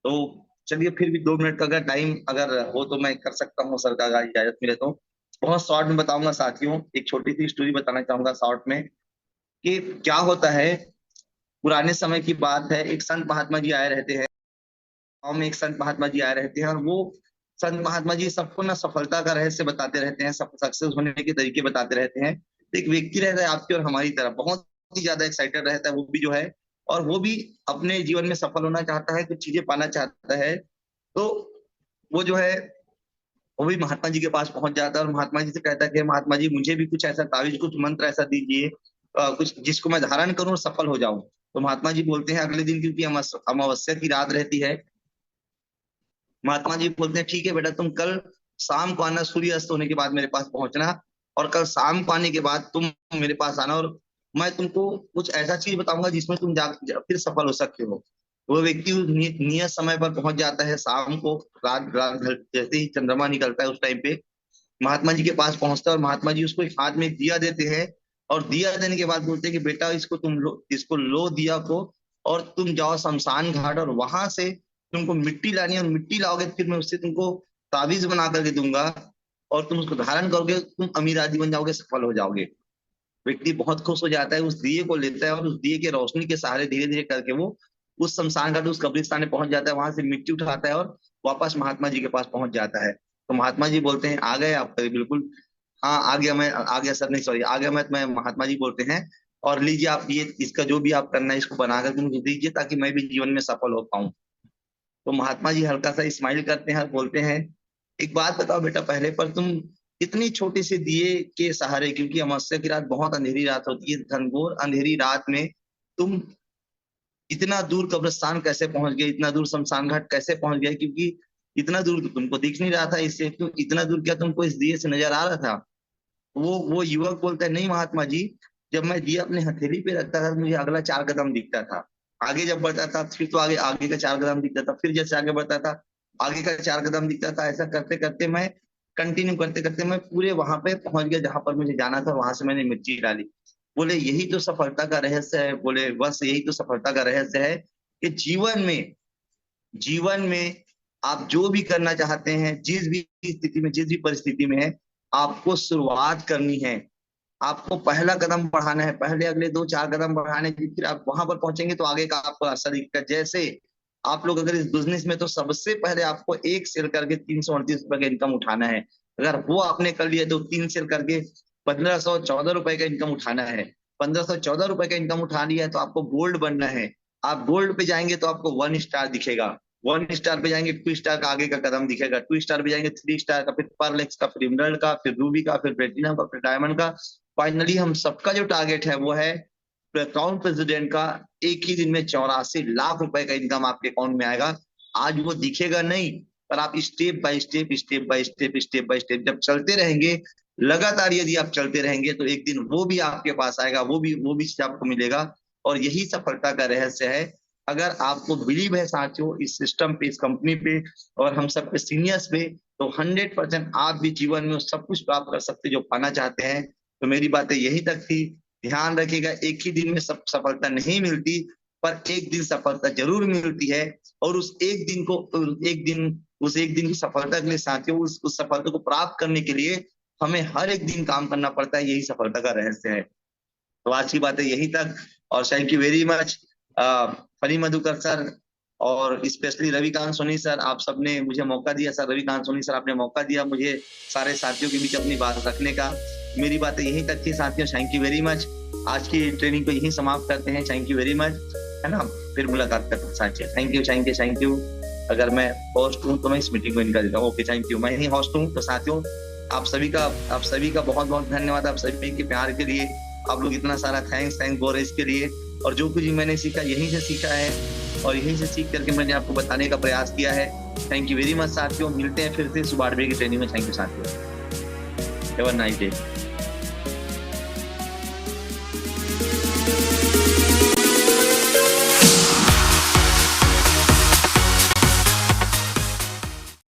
तो चलिए फिर भी 2 मिनट का अगर टाइम अगर हो तो मैं कर सकता हूँ, सर का अगर इजाजत मिले तो। बहुत शॉर्ट में बताऊंगा साथियों, एक छोटी सी स्टोरी बताना चाहूंगा शॉर्ट में कि क्या होता है। पुराने समय की बात है, एक संत महात्मा जी आए रहते हैं गाँव में। एक संत महात्मा जी आए रहते हैं और वो संत महात्मा जी सबको ना सफलता का रहस्य बताते रहते हैं, सब सक्सेस होने के तरीके बताते रहते हैं। तो एक व्यक्ति रहता है आपकी और हमारी तरफ, बहुत ही ज्यादा एक्साइटेड रहता है वो भी जो है, और वो भी अपने जीवन में सफल होना चाहता है, कुछ चीजें पाना चाहता है। तो वो जो है वो भी महात्मा जी के पास पहुंच जाता है और महात्मा जी से कहता है कि महात्मा जी मुझे भी कुछ ऐसा तावीज, कुछ मंत्र ऐसा दीजिए, कुछ जिसको मैं धारण करूं और सफल हो जाऊं। तो महात्मा जी बोलते हैं अगले दिन, क्योंकि अमावस्या की रात रहती है, महात्मा जी बोलते हैं ठीक है बेटा, तुम कल शाम को आना, सूर्य अस्त होने के बाद मेरे पास पहुंचना, और कल शाम को आने के बाद तुम मेरे पास आना, और मैं तुमको कुछ ऐसा चीज बताऊंगा जिसमें तुम फिर सफल हो सकते हो। वो व्यक्ति उस नियत समय पर पहुंच जाता है शाम को, रात रात जैसे ही चंद्रमा निकलता है उस टाइम पे महात्मा जी के पास पहुंचता है और महात्मा जी उसको एक हाथ में दिया देते हैं। और दिया देने के बाद बोलते हैं कि बेटा इसको तुम लो, इसको लो दिया को, और तुम जाओ शमशान घाट और वहां से तुमको मिट्टी लानी है, और मिट्टी लाओगे तो फिर मैं उससे तुमको ताबीज बना करके दूंगा। और तुम उसको धारण करोगे, तुम अमीर आदमी बन जाओगे, सफल हो जाओगे। व्यक्ति बहुत खुश हो जाता है, उस दिए को लेता है और उस दिए के रोशनी के सहारे धीरे धीरे करके वो उस शमशान घाट, उस कब्रिस्तान में पहुंच जाता है, वहां से मिट्टी उठाता है और वापस महात्मा जी के पास पहुंच जाता है। तो महात्मा जी बोलते हैं, आ गए आप? बिल्कुल, हाँ आ गया मैं, आ गया सर, नहीं सॉरी, आ गया मैं। महात्मा जी बोलते हैं, और लीजिए आप ये, इसका जो भी आप करना है इसको बनाकर मुझे दीजिए, ताकि मैं भी जीवन में सफल हो पाऊं। तो महात्मा जी हल्का सा स्माइल करते हैं और बोलते हैं, एक बात बताओ बेटा, पहले पर तुम इतनी छोटी सी दिए के सहारे, क्योंकि अमावस्या की रात बहुत अंधेरी रात होती है, घनघोर अंधेरी रात में तुम इतना दूर कब्रिस्तान कैसे पहुंच गए, इतना दूर शमशान घाट कैसे पहुंच गए? क्योंकि इतना दूर तो तुमको दिख नहीं रहा था, इससे क्यों इतना दूर, क्या तुमको इस दिए से नजर आ रहा था? वो युवक बोलता है, नहीं महात्मा जी, जब मैं दिया अपने हथेली पे रखता था मुझे अगला 4 कदम दिखता था, आगे जब बढ़ता था फिर तो आगे आगे का 4 कदम दिखता था, फिर जैसे आगे बढ़ता था आगे का 4 कदम दिखता था। ऐसा करते करते मैं कंटिन्यू करते करते मैं पूरे वहां पे पहुंच गया जहां पर मुझे जाना था, वहां से मैंने मिर्ची डाली। बोले यही तो सफलता का रहस्य है, बोले बस यही तो सफलता का रहस्य है कि जीवन में आप जो भी करना चाहते हैं, जिस भी स्थिति में, जिस भी परिस्थिति में है, आपको शुरुआत करनी है, आपको पहला कदम बढ़ाना है, पहले अगले 2-4 कदम बढ़ाने की, फिर आप वहां पर पहुंचेंगे तो आगे का आपको असर दिखेगा। जैसे आप लोग अगर इस बिजनेस में, तो सबसे पहले आपको एक सेल करके 338 रुपए का इनकम उठाना है। अगर वो आपने कर लिया तो 3 सेल करके 1514 रुपए का इनकम उठाना है। 1514 रुपए का इनकम उठा लिया है तो आपको गोल्ड बनना है। आप गोल्ड पे जाएंगे तो आपको 1 स्टार दिखेगा, 1 स्टार पे जाएंगे 2 स्टार का आगे का कदम दिखेगा, 2 स्टार पे जाएंगे 3 स्टार का, फिर पर्ल एक्स का, फिर इमरल्ड का, फिर रूबी का, फिर प्लेटिनम का, फिर डायमंड का। फाइनली हम सबका जो टारगेट है वो है अकाउंट प्रेसिडेंट का। एक ही दिन में 84 लाख रुपए का इनकम आपके अकाउंट में आएगा। आज वो दिखेगा नहीं, पर आप step by step, step by step, step by step जब चलते रहेंगे, लगातार यदि आप चलते रहेंगे, तो एक दिन वो भी आपके पास आएगा, वो भी चीज आपको मिलेगा। और यही सफलता का रहस्य है। अगर आपको बिलीव है साथियों इस सिस्टम पे, इस कंपनी पे, और हम सब पे, सीनियर्स पे, तो 100% आप भी जीवन में सब कुछ प्राप्त कर सकते जो पाना चाहते हैं। तो मेरी बातें यही तक थी। ध्यान रखिएगा, एक ही दिन में सब सफलता नहीं मिलती, पर एक दिन सफलता जरूर मिलती है। और उस एक दिन को, उस एक दिन की सफलता के लिए साथियों, उस सफलता को प्राप्त करने के लिए हमें हर एक दिन काम करना पड़ता है। यही सफलता का रहस्य है। तो आज की बातें यही तक, और thank you very much funny Madhukar sir, और स्पेशली रविकांत सोनी सर, आप सबने मुझे मौका दिया। सर रविकांत सोनी सर, आपने मौका दिया मुझे सारे साथियों के बीच अपनी बात रखने का। मेरी बातें यही तक थी साथियों, थैंक यू वेरी मच। आज की ट्रेनिंग को यही समाप्त करते हैं, थैंक यू वेरी मच, है ना। फिर मुलाकात करते हैं साथियों, thank you thank you thank you. अगर मैं होस्ट हूँ तो मैं इस मीटिंग को इनका देता हूँ। ओके थैंक यू, मैं ही होस्ट हूँ। तो साथियों आप सभी का बहुत बहुत धन्यवाद, आप सभी के प्यार के लिए। आप लोग इतना सारा थैंक्स बोल रहे इसके लिए। और जो कुछ मैंने सीखा यहीं से सीखा है, और यहीं से सीख करके मैंने आपको बताने का प्रयास किया है। थैंक यू वेरी मच साथियों, मिलते हैं फिर से सुबह 8 बजे की ट्रेनिंग में। थैंक यू साथियों, हैव अ नाइस डे।